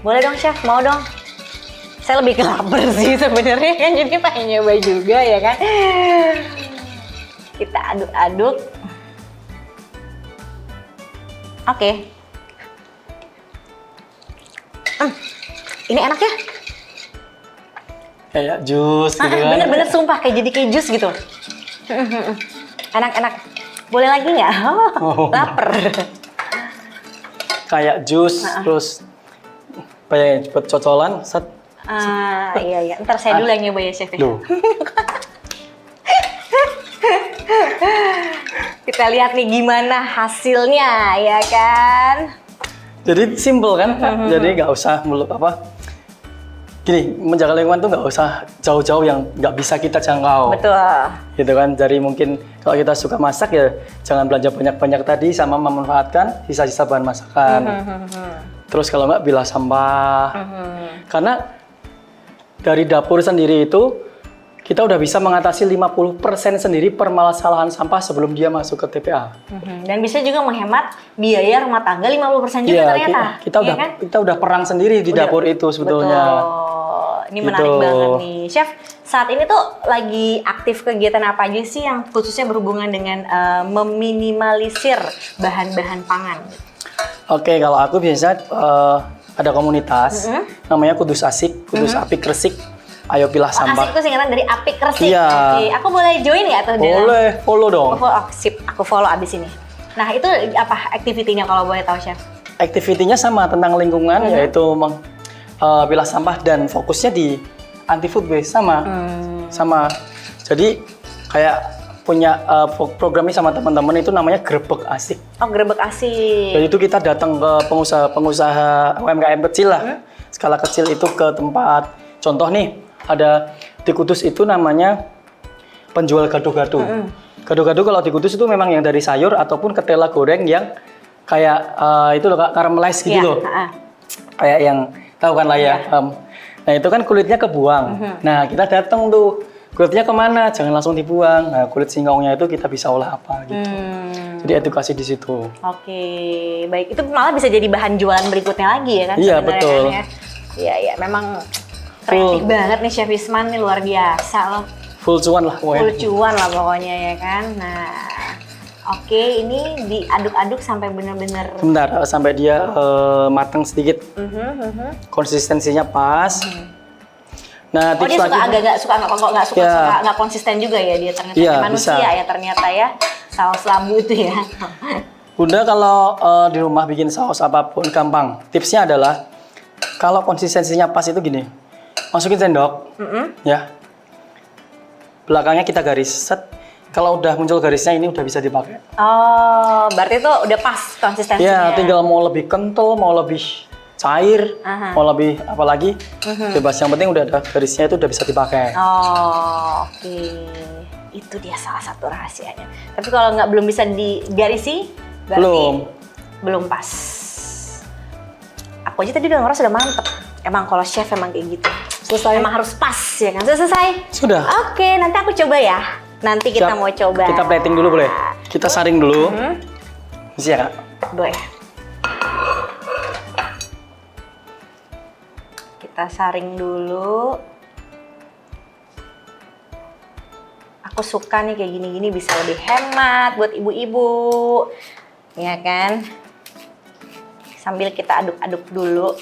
Boleh dong, Chef, mau dong. Saya lebih ke lapar sih sebenarnya kan, jadi pengen nyoba juga ya kan. Kita aduk-aduk. Oke. Ini enak ya? Kayak jus gitu kan. Bener-bener sumpah kayak jadi kayak jus gitu. Enak-enak. Boleh lagi nggak? Oh. Lapar. Kayak jus, terus kayak cepet cocolan, set. Iya. Ntar saya dulu yang nyoba ya, Chef. Duh. Kita lihat nih gimana hasilnya, ya kan? Jadi simple kan? Jadi nggak usah gini, menjaga lingkungan tuh nggak usah jauh-jauh yang nggak bisa kita jangkau. Betul. Gitu kan, dari mungkin kalau kita suka masak ya jangan belanja banyak-banyak tadi, sama memanfaatkan sisa-sisa bahan masakan. Terus kalau nggak bilah sampah. Karena dari dapur sendiri itu kita udah bisa mengatasi 50% sendiri permasalahan sampah sebelum dia masuk ke TPA. Dan bisa juga menghemat biaya rumah tangga 50% juga Iya, ternyata. kita Iya udah kan? kita udah perang sendiri di dapur itu sebetulnya. Betul. Ini menarik Gitu. banget nih. Chef, saat ini tuh lagi aktif kegiatan apa aja sih yang khususnya berhubungan dengan meminimalisir bahan-bahan pangan? Oke, kalau aku biasanya ada komunitas namanya Kudus Asik, Kudus Apik Resik. Ayo pilah sampah. Asik itu singkatan dari Apik Resik. Iya. Oke, aku boleh join nggak tuh? Boleh, follow dong. Sip, aku follow abis ini. Nah, itu apa aktivitinya kalau boleh tahu, Chef? Aktivitinya sama tentang lingkungan, yaitu pilah sampah dan fokusnya di anti food waste sama. Jadi kayak punya programnya sama teman-teman itu namanya Grebek Asik. Oh, Grebek Asik. Jadi itu kita datang ke pengusaha UMKM kecil lah, skala kecil itu ke tempat. Contoh nih, ada di Kudus itu namanya penjual gado-gado. Gado-gado kalau di Kudus itu memang yang dari sayur ataupun ketela goreng yang kayak itu loh Kak, caramelize gitu loh. Kayak yang tahu kan lah ya. Nah itu kan kulitnya kebuang. Nah kita datang tuh, kulitnya kemana? Jangan langsung dibuang. Nah kulit singkongnya itu kita bisa olah apa gitu. Jadi edukasi di situ. Oke, baik. Itu malah bisa jadi bahan jualan berikutnya lagi ya kan? Iya, sebenarnya betul. kan ya? Iya, memang kreatif banget nih Chef Isman nih, luar biasa loh. Full cuan lah pokoknya. Full cuan lah pokoknya ya kan. Nah, oke, ini diaduk-aduk sampai benar-benar. Sebentar, sampai dia matang sedikit. Konsistensinya pas. Nah, Oh, dia suka agak nggak suka nggak konsisten juga ya dia ternyata. Iya, Manusia bisa. ya ternyata ya. Saus lambu itu ya. Bunda kalau di rumah bikin saus apapun gampang. Tipsnya adalah kalau konsistensinya pas itu gini, masukin sendok, ya. Belakangnya kita garis set. Kalau udah muncul garisnya ini udah bisa dipakai. Oh, berarti itu udah pas konsistensinya. Ya, tinggal mau lebih kental, mau lebih cair, mau lebih apa lagi, bebas. Yang penting udah ada garisnya itu udah bisa dipakai. Oh, oke. Itu dia salah satu rahasianya. Tapi kalau belum bisa digarisi, berarti belum pas. Aku aja tadi udah ngerasa udah mantep. Emang kalau chef emang kayak gitu. Selesai. Emang harus pas ya kan? Sudah selesai? Sudah. Oke, nanti aku coba ya. Nanti kita Siap. mau coba. Kita plating dulu boleh? Kita saring dulu. Bisa ya, Kak? Boleh. Kita saring dulu. Aku suka nih kayak gini-gini bisa lebih hemat buat ibu-ibu. Ya kan? Sambil kita aduk-aduk dulu.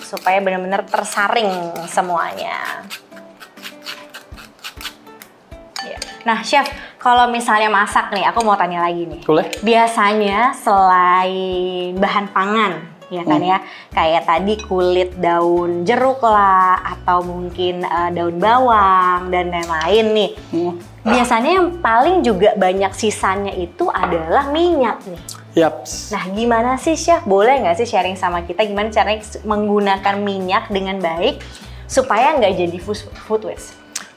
Supaya benar-benar tersaring semuanya. Ya. Nah, Chef, kalau misalnya masak nih, aku mau tanya lagi nih. Boleh. Biasanya selain bahan pangan, ya kan ya, kayak tadi kulit daun jeruk lah, atau mungkin daun bawang dan lain-lain nih. Biasanya yang paling juga banyak sisanya itu adalah minyak nih. Yap. Nah, gimana sih Chef? Boleh nggak sih sharing sama kita gimana caranya menggunakan minyak dengan baik supaya nggak jadi food waste?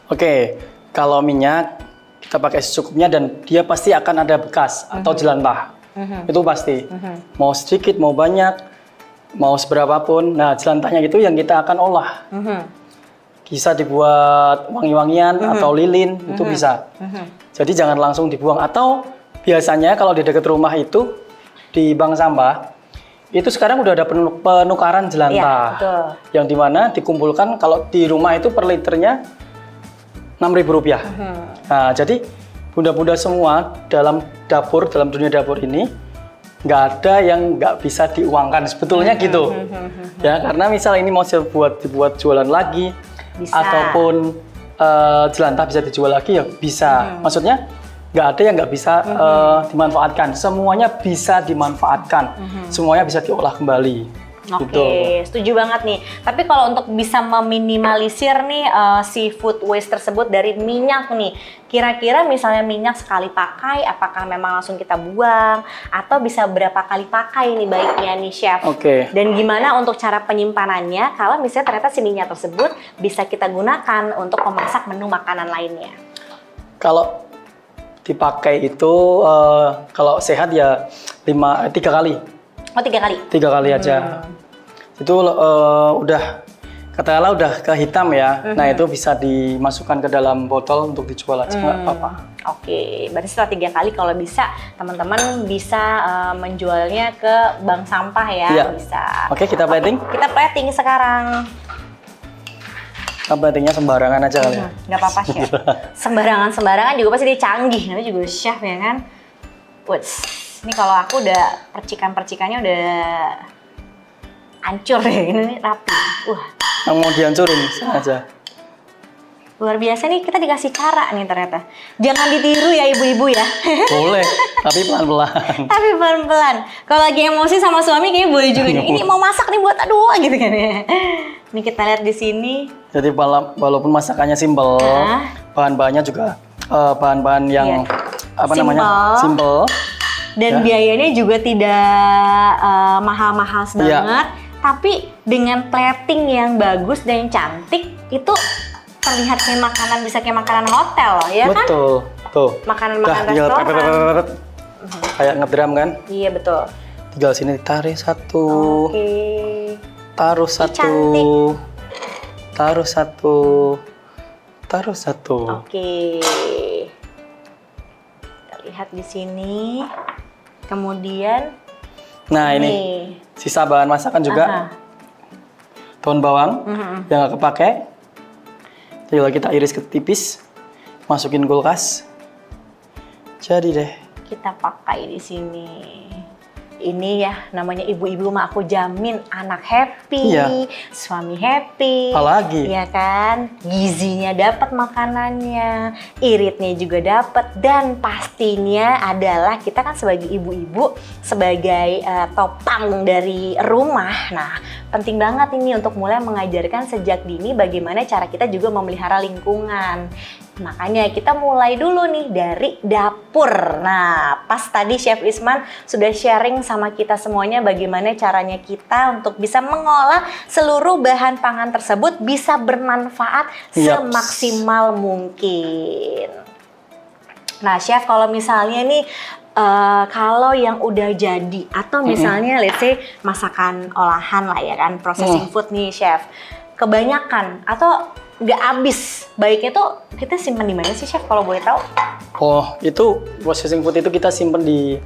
Oke, kalau minyak kita pakai secukupnya dan dia pasti akan ada bekas atau jelantah. Itu pasti. Mau sedikit, mau banyak, mau seberapapun. Nah, jelantahnya itu yang kita akan olah. Bisa dibuat wangi-wangian atau lilin, itu bisa. Jadi jangan langsung dibuang. Atau biasanya kalau di dekat rumah itu, di bank sampah, itu sekarang udah ada penukaran jelantah. Iya, yang dimana dikumpulkan, kalau di rumah itu per liternya Rp6.000. Nah, jadi bunda-bunda semua dalam dunia dapur ini, nggak ada yang nggak bisa diuangkan sebetulnya gitu. Ya, karena misal ini mau dibuat jualan lagi, bisa. ataupun jelantah bisa dijual lagi ya bisa. Maksudnya nggak ada yang nggak bisa dimanfaatkan. Semuanya bisa dimanfaatkan. Semuanya bisa diolah kembali. Oke, Gitu. setuju banget nih. Tapi kalau untuk bisa meminimalisir nih si food waste tersebut dari minyak nih, kira-kira misalnya minyak sekali pakai, apakah memang langsung kita buang atau bisa berapa kali pakai nih baiknya nih Chef? Oke. Dan gimana untuk cara penyimpanannya kalau misalnya ternyata si minyak tersebut bisa kita gunakan untuk memasak menu makanan lainnya? Kalau dipakai itu kalau sehat ya 3 kali. Oh, 3 kali? 3 kali aja. Itu udah katakanlah udah ke hitam ya. Nah, itu bisa dimasukkan ke dalam botol untuk dijual aja, nggak apa-apa. Oke, berarti setelah 3 kali kalau bisa teman-teman bisa menjualnya ke bank sampah ya. Iya. Bisa. Oke, kita plating. Kita plating sekarang. Platingnya sembarangan aja kali ya. Nggak apa-apa Chef. Sembarangan juga pasti dia canggih. Namanya juga chef ya kan. Wuts, ini kalau aku udah percikannya udah hancur ya. Ini rapi. Yang mau dihancurin aja. Luar biasa nih, kita dikasih cara nih ternyata. Jangan ditiru ya ibu-ibu ya. Boleh, tapi pelan-pelan. Tapi pelan-pelan. Kalau lagi emosi sama suami kayaknya boleh juga nih. Ini mau masak nih buat aduh gitu kan ya. Ini kita lihat di sini. Jadi walaupun masakannya simpel, bahan-bahannya juga bahan-bahan yang simple. Dan biayanya juga tidak mahal-mahal banget. Tapi dengan plating yang bagus dan cantik itu terlihat kayak makanan, bisa kayak makanan hotel ya kan? Betul, tuh. Makanan-makanan tinggal restoran. Kayak ngedram kan? Iya betul. Tinggal sini tarik satu. Oke. Taruh satu. Cantik. Taruh satu. Taruh satu. Oke. Kita lihat di sini. Kemudian nah ini sisa bahan masakan juga. Daun bawang yang nggak kepake. Tinggal kita iris ke tipis, masukin kulkas. Jadi deh. Kita pakai di sini. Ini ya namanya ibu-ibu mah aku jamin anak happy, Iya. suami happy. Apalagi? Iya kan? Gizinya dapat makanannya, iritnya juga dapat dan pastinya adalah kita kan sebagai ibu-ibu sebagai topang dari rumah. Nah, penting banget ini untuk mulai mengajarkan sejak dini bagaimana cara kita juga memelihara lingkungan. Makanya kita mulai dulu nih dari dapur. Nah, pas tadi Chef Isman sudah sharing sama kita semuanya bagaimana caranya kita untuk bisa mengolah seluruh bahan pangan tersebut bisa bermanfaat semaksimal mungkin. Nah, Chef kalau misalnya nih kalau yang udah jadi atau misalnya let's say masakan olahan lah ya kan, processing food nih Chef. Kebanyakan atau nggak habis, baiknya tuh kita simpan di mana sih Chef kalau boleh tahu? Oh, itu processing food itu kita simpan di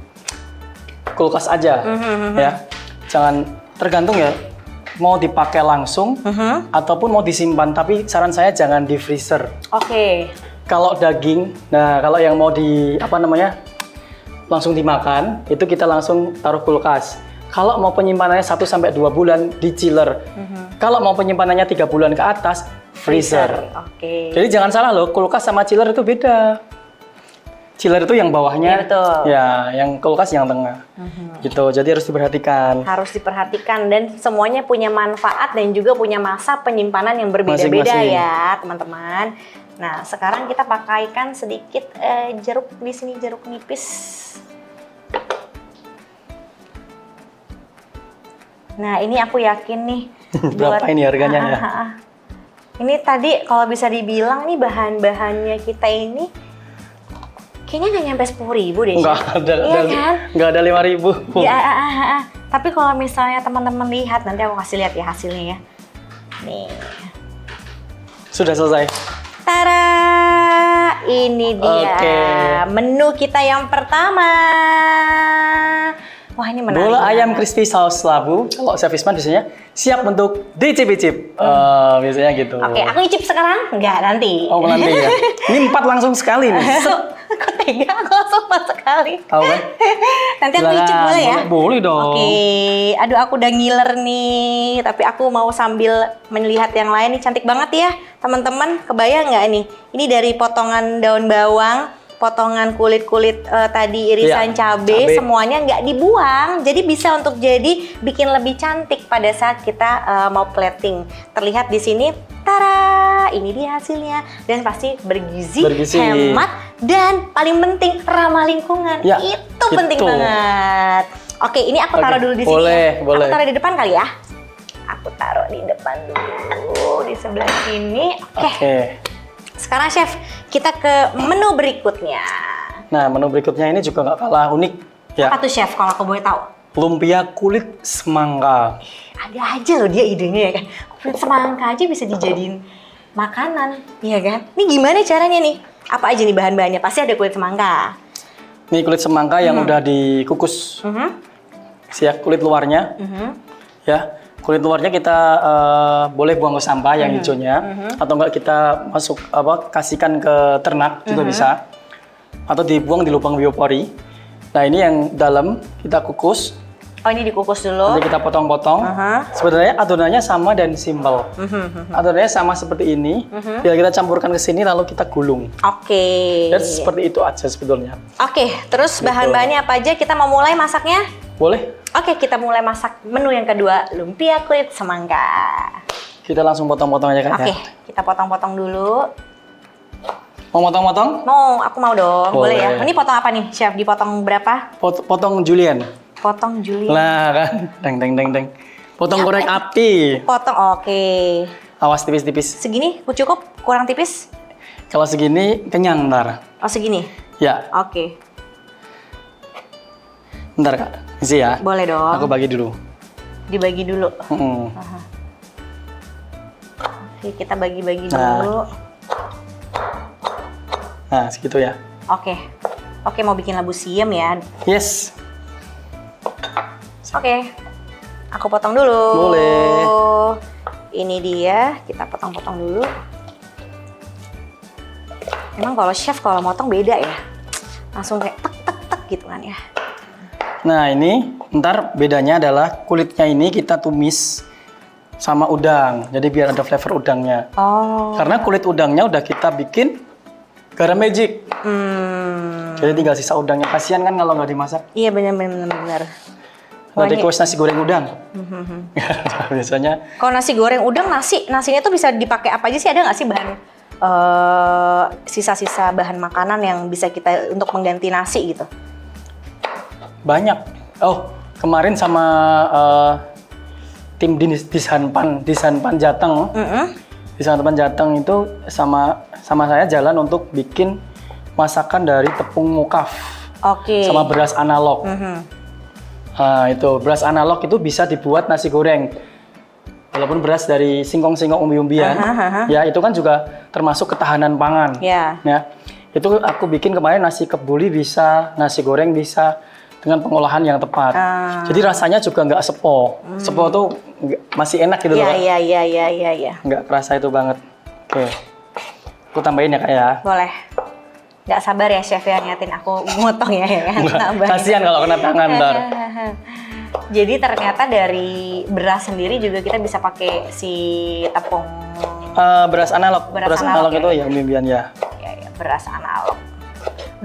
kulkas aja, ya. Jangan tergantung ya, mau dipakai langsung ataupun mau disimpan. Tapi saran saya jangan di freezer. Oke. Kalau daging, nah kalau yang mau langsung dimakan, itu kita langsung taruh kulkas. Kalau mau penyimpanannya 1-2 bulan di chiller. Kalau mau penyimpanannya 3 bulan ke atas, freezer. Oke. Jadi jangan salah loh, kulkas sama chiller itu beda. Chiller itu yang bawahnya, ya, betul. Ya, yang kulkas yang tengah. Gitu, jadi harus diperhatikan. Harus diperhatikan dan semuanya punya manfaat dan juga punya masa penyimpanan yang berbeda-beda ya, teman-teman. Nah, sekarang kita pakaikan sedikit jeruk di sini, jeruk nipis. Nah, ini aku yakin nih. Berapa ini harganya ya? Ini tadi kalau bisa dibilang nih bahan-bahannya kita ini kayaknya nggak nyampe 10.000 deh. Nggak ada, iya kan? Nggak ada 5.000. Ya, tapi kalau misalnya teman-teman lihat, nanti aku kasih lihat ya hasilnya ya. Nih. Sudah selesai. Tara, ini dia menu kita yang pertama. Wah, ini menarik. Bola ayam crispy saus labu. Kalau Chef Isman biasanya siap untuk dicip-icip. Biasanya gitu. Oke, aku icip sekarang? Enggak, nanti. Oh, nanti ya. Ini 4 langsung sekali nih. Kok tega? Aku langsung 4 sekali. Tahu kan? Nanti aku icip boleh ya? Boleh dong. Oke. Aduh, aku udah ngiler nih. Tapi aku mau sambil melihat yang lain nih. Cantik banget ya, teman-teman. Kebayang nggak nih? Ini dari potongan daun bawang, potongan kulit-kulit tadi, irisan cabai, semuanya nggak dibuang. Jadi bisa untuk jadi bikin lebih cantik pada saat kita mau plating. Terlihat di sini, tara, ini dia hasilnya. Dan pasti bergizi, hemat, dan paling penting ramah lingkungan. Ya, itu penting banget. Oke, ini aku taruh dulu di sini. Boleh. Aku taruh di depan kali ya. Aku taruh di depan dulu, di sebelah sini. Oke. Sekarang Chef, kita ke menu berikutnya. Nah, menu berikutnya ini juga nggak kalah unik ya. Apa tuh Chef kalau aku boleh tahu? Lumpia kulit semangka. Ada aja loh dia idenya ya kan. Kulit semangka aja bisa dijadiin makanan, ya kan? Ini gimana caranya nih? Apa aja nih bahan-bahannya? Pasti ada kulit semangka. Ini kulit semangka yang udah dikukus. Siap kulit luarnya. Ya. Kulit luarnya kita boleh buang ke sampah yang hijaunya, atau enggak kita kasihkan ke ternak juga bisa, atau dibuang di lubang biopori. Nah, ini yang dalam kita kukus. Oh, ini dikukus dulu. Nanti kita potong-potong. Sebenarnya adonannya sama dan simpel. Adonannya sama seperti ini. Biar kita campurkan ke sini lalu kita gulung. Oke. Dan seperti itu aja sebetulnya. Oke, terus bahan-bahannya apa aja? Kita mau mulai masaknya? Boleh. Oke, kita mulai masak menu yang kedua, lumpia kulit semangka. Kita langsung potong-potong aja kan. Oke, kita potong-potong dulu. Mau potong-potong? Mau, aku mau dong. Boleh ya. Boleh. Ini potong apa nih, Chef? Dipotong berapa? Potong julienne. Potong julienne. Lah kan, deng. Potong korek api. Potong, oke. Awas tipis-tipis. Segini cukup? Kurang tipis? Kalau segini kenyang ntar. Oh, segini? Ya. Oke. Bentar Kak, isi ya. Boleh dong. Aku bagi dulu. Dibagi dulu. Oke, kita bagi-bagi dulu. Nah, segitu ya. Oke. Oke, mau bikin labu siam ya. Yes. Oke. Aku potong dulu. Boleh. Ini dia, kita potong-potong dulu. Emang kalau chef kalau motong beda ya? Langsung kayak tek gitu kan ya. Nah, ini Ntar bedanya adalah kulitnya ini kita tumis sama udang. Jadi biar ada flavor udangnya. Oh. Karena kulit udangnya udah kita bikin garam magic. Jadi tinggal sisa udangnya. Kasihan kan kalau nggak dimasak. Iya benar. Ada request nasi goreng udang. Biasanya. Kalau nasi goreng udang, nasinya tuh bisa dipakai apa aja sih? Ada nggak sih bahan sisa-sisa bahan makanan yang bisa kita untuk mengganti nasi gitu? Banyak. Oh, kemarin sama tim Disanpan Jateng. Disanpan Jateng itu sama saya jalan untuk bikin masakan dari tepung mukaf. Oke. Sama beras analog. Nah, itu beras analog itu bisa dibuat nasi goreng. Walaupun beras dari singkong-singkong umbi-umbian, ya itu kan juga termasuk ketahanan pangan. Ya. Itu aku bikin kemarin nasi kebuli bisa, nasi goreng bisa dengan pengolahan yang tepat. Jadi rasanya juga nggak sepo. Sepo tuh masih enak gitu loh. Iya. Nggak kerasa itu banget. Oke. Aku tambahin ya Kak ya. Boleh. Nggak sabar ya chef ya niatin aku motong ya. Kasihan kalau kena tangan ntar. Jadi ternyata dari beras sendiri juga kita bisa pakai si tepung beras analog. Beras analog ya? itu ya umbi-umbian ya. Ya, beras analog.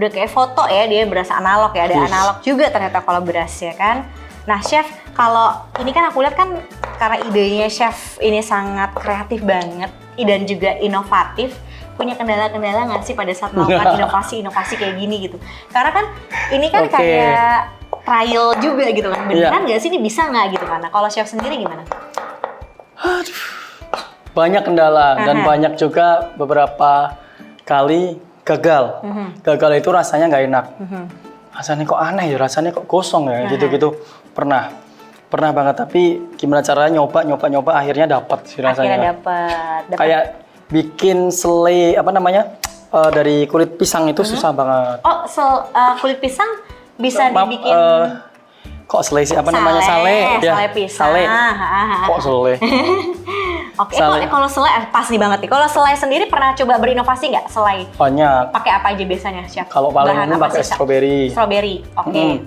Udah kayak foto ya dia beras analog ya. Ada analog juga ternyata kalau beras ya kan. Nah chef, kalau ini kan aku lihat kan karena idenya chef ini sangat kreatif banget dan juga inovatif. Punya kendala-kendala nggak sih pada saat melakukan inovasi-inovasi kayak gini gitu? Karena kan ini kan kayak trial juga gitu kan, beneran nggak sih ini bisa nggak gitu kan? Nah, kalau chef sendiri gimana? Banyak kendala dan banyak juga beberapa kali gagal. Gagal itu rasanya nggak enak. Rasanya kok aneh ya, rasanya kok kosong ya, gitu-gitu. Pernah banget, tapi gimana caranya nyoba akhirnya dapat sih rasanya. Akhirnya dapat. Kayak bikin selai dari kulit pisang itu susah banget. Oh, kulit pisang bisa dibikin kok selai sih namanya sale ya. Sale pisang. Sale. Kok selai? Oke, kalau selai pas nih banget nih. Kalau selai sendiri pernah coba berinovasi nggak selai? Banyak. Pakai apa aja biasanya, chef? Kalau paling umum pakai strawberry. Strawberry, oke.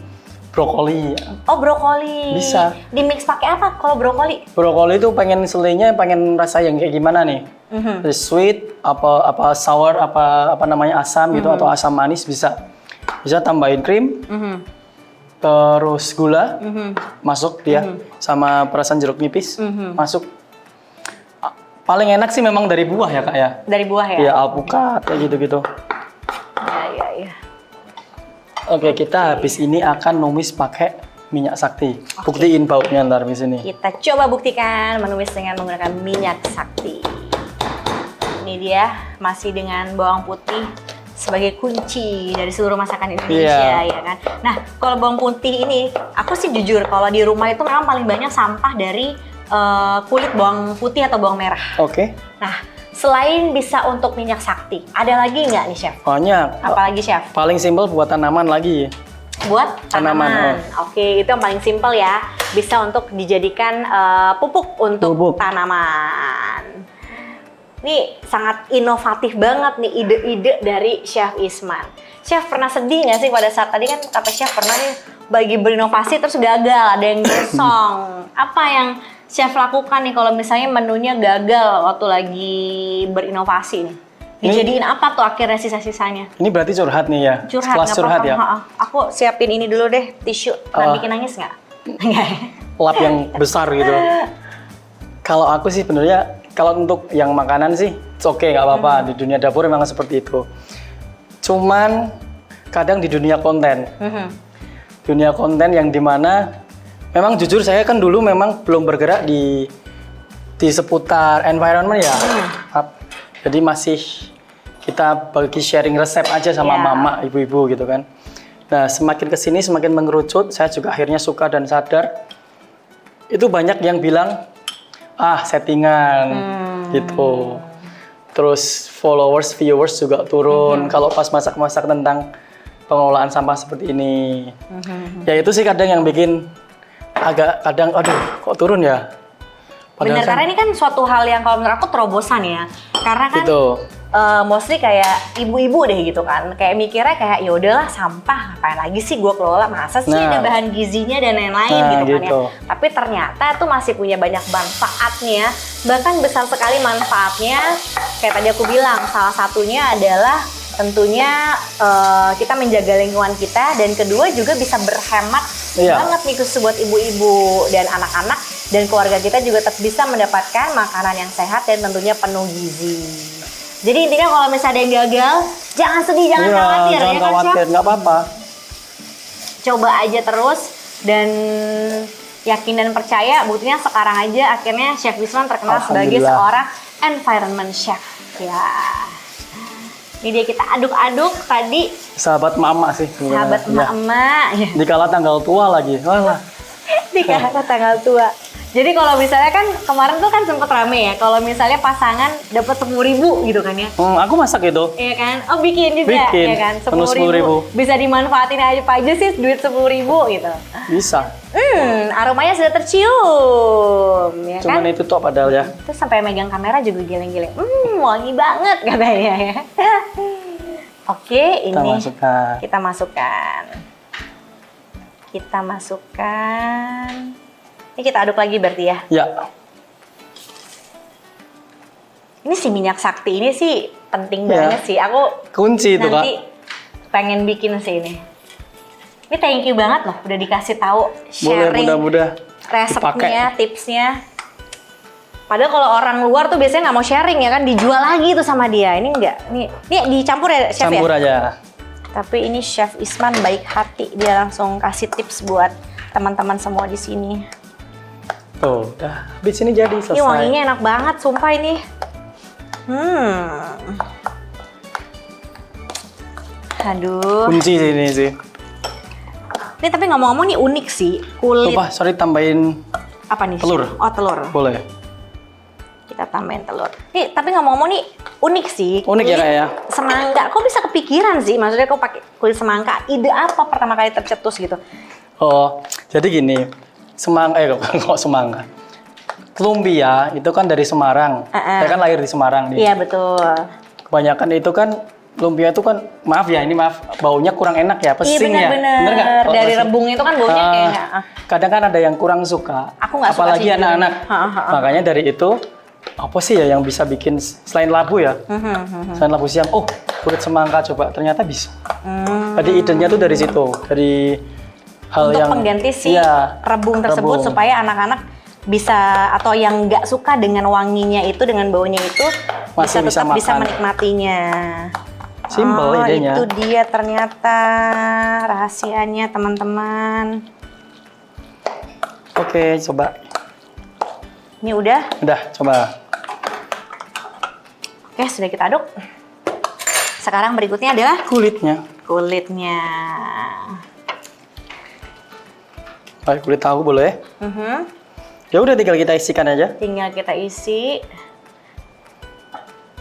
Brokoli. Oh, brokoli. Bisa. Di mix pakai apa kalau brokoli? Brokoli itu pengen selainya pengen rasa yang kayak gimana nih? Sweet, apa sour, apa namanya asam gitu atau asam manis bisa. Bisa tambahin krim. Terus gula masuk dia sama perasan jeruk nipis masuk. Paling enak sih memang dari buah ya Kak ya. Dari buah ya? Iya, alpukat kayak gitu-gitu. Iya. Oke, kita habis ini akan numis pakai minyak sakti. Buktiin baunya ntar di sini. Kita coba buktikan menumis dengan menggunakan minyak sakti. Ini dia masih dengan bawang putih sebagai kunci dari seluruh masakan Indonesia ya kan. Nah, kalau bawang putih ini aku sih jujur kalau di rumah itu memang paling banyak sampah dari kulit bawang putih atau bawang merah. Oke. Nah, selain bisa untuk minyak sakti, ada lagi nggak nih chef? Banyak. Apalagi chef? Paling simpel buat tanaman lagi. Buat tanaman. Oke, itu yang paling simpel ya. Bisa untuk dijadikan pupuk untuk tanaman. Ini sangat inovatif banget nih ide-ide dari Chef Isman. Chef pernah sedih nggak sih pada saat tadi kan kata chef pernah nih bagi berinovasi terus gagal, ada yang gosong. Apa yang chef lakukan nih kalau misalnya menunya gagal waktu lagi berinovasi nih? Dijadiin apa tuh akhirnya sisa-sisanya? Ini berarti curhat nih ya? Curhat, Kelas curhat ya? Aku siapin ini dulu deh, tisu. Bikin nangis nggak? Lap yang besar gitu. Kalau aku sih sebenarnya kalau untuk yang makanan sih oke, nggak apa-apa. Di dunia dapur memang seperti itu. Cuman kadang di dunia konten. Dunia konten yang dimana memang jujur saya kan dulu memang belum bergerak di seputar environment ya. Jadi masih kita bagi sharing resep aja sama mama, ibu-ibu gitu kan. Nah, semakin kesini semakin mengerucut, saya juga akhirnya suka dan sadar. Itu banyak yang bilang, settingan gitu. Terus followers, viewers juga turun. Kalau pas masak-masak tentang pengolahan sampah seperti ini. Ya itu sih kadang yang bikin agak kadang, aduh kok turun ya? Bener, karena ini kan suatu hal yang kalau menurut aku terobosan ya. Karena kan mostly kayak ibu-ibu deh gitu kan. Kayak mikirnya kayak ya udahlah sampah, ngapain lagi sih gue kelola, masa sih ada bahan gizinya dan lain-lain gitu kan ya. Tapi ternyata tuh masih punya banyak manfaatnya, bahkan besar sekali manfaatnya. Kayak tadi aku bilang, salah satunya adalah tentunya kita menjaga lingkungan kita, dan kedua juga bisa berhemat banget nih khusus buat ibu-ibu dan anak-anak, dan keluarga kita juga tetap bisa mendapatkan makanan yang sehat dan tentunya penuh gizi. Jadi intinya kalau misalnya ada yang gagal, jangan sedih, jangan khawatir. Jangan khawatir, nggak apa-apa. Coba aja terus, dan yakin dan percaya, buktinya sekarang aja akhirnya Chef Wisman terkenal sebagai seorang environment chef. Ya, ini dia kita aduk-aduk tadi. Sahabat mama sih. Sahabat emak-emak. Ya. Dikala tanggal tua lagi. Walah. Dikala tanggal tua. Jadi kalau misalnya kan kemarin tuh kan sempet rame ya, kalau misalnya pasangan dapat 10.000 gitu kan ya. Aku masak itu. Iya kan? Oh bikin juga ya kan? 10.000. Bisa dimanfaatin apa aja sih duit 10.000 gitu. Bisa. Aromanya sudah tercium ya. Cuman kan? Itu tuh padahal ya. Terus sampai megang kamera juga geleng-geleng. Wangi banget katanya ya. Oke, ini kita masukkan. Ini kita aduk lagi berarti ya? Ya. Ini si minyak sakti ini sih penting banget sih. Aku kunci itu Kak. Nanti pengen bikin sih ini. Ini thank you banget loh udah dikasih tahu sharing resepnya, tipsnya. Padahal kalau orang luar tuh biasanya nggak mau sharing ya kan, dijual lagi tuh sama dia. Ini enggak. Ini dicampur ya chef ya? Campur aja. Tapi ini Chef Isman baik hati, dia langsung kasih tips buat teman-teman semua di sini. Tuh, udah habis ini jadi selesai. Ini wanginya enak banget, sumpah ini. Aduh. Kunci sih ini sih. Ini tapi ngomong-ngomong nih unik sih, kulit. Lupa, sorry tambahin apa nih? Telur. Oh, telur. Boleh. Kita tambahin telur. Nih, tapi ngomong-ngomong nih unik sih. Unik ya kayak ya? Semangka. Kok bisa kepikiran sih? Maksudnya kok pakai kulit semangka? Ide apa pertama kali tercetus gitu? Oh, jadi gini. Kok semangka? Lumpia itu kan dari Semarang. Saya kan lahir di Semarang nih. Iya, betul. Kebanyakan itu kan lumpia itu kan, maaf baunya kurang enak ya, pesing ya. Bener nggak? Dari rebung itu kan baunya kayaknya. Kadang kan ada yang kurang suka. Aku nggak suka. Apalagi anak-anak. Makanya dari itu, apa sih ya yang bisa bikin selain labu ya? Selain labu siam, kulit semangka coba, ternyata bisa. Jadi idenya tuh dari situ, dari hal untuk yang pengganti si rebung tersebut supaya anak-anak bisa, atau yang nggak suka dengan wanginya itu, dengan baunya itu, masih bisa menikmatinya. Simple idenya. Itu dia ternyata rahasianya teman-teman. Oke, coba. Ini udah? Udah, coba. Oke, sudah kita aduk. Sekarang berikutnya adalah kulitnya. Pakai kulit tahu boleh? Ya udah, tinggal kita isikan aja. Tinggal kita isi,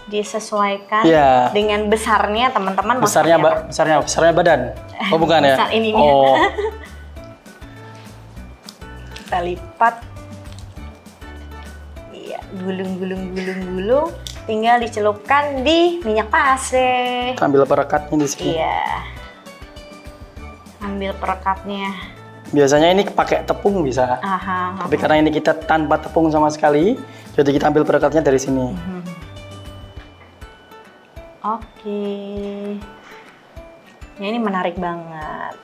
disesuaikan dengan besarnya teman-teman. Besarnya badan. Oh bukan ya? Besar ininya. Oh. Kita lipat. Iya, gulung. Tinggal dicelupkan di minyak pasir. Ambil perekatnya di sini. Iya. Ambil perekatnya. Biasanya ini pakai tepung bisa. Tapi karena ini kita tanpa tepung sama sekali, jadi kita ambil perekatnya dari sini. Oke. Ya, ini menarik banget.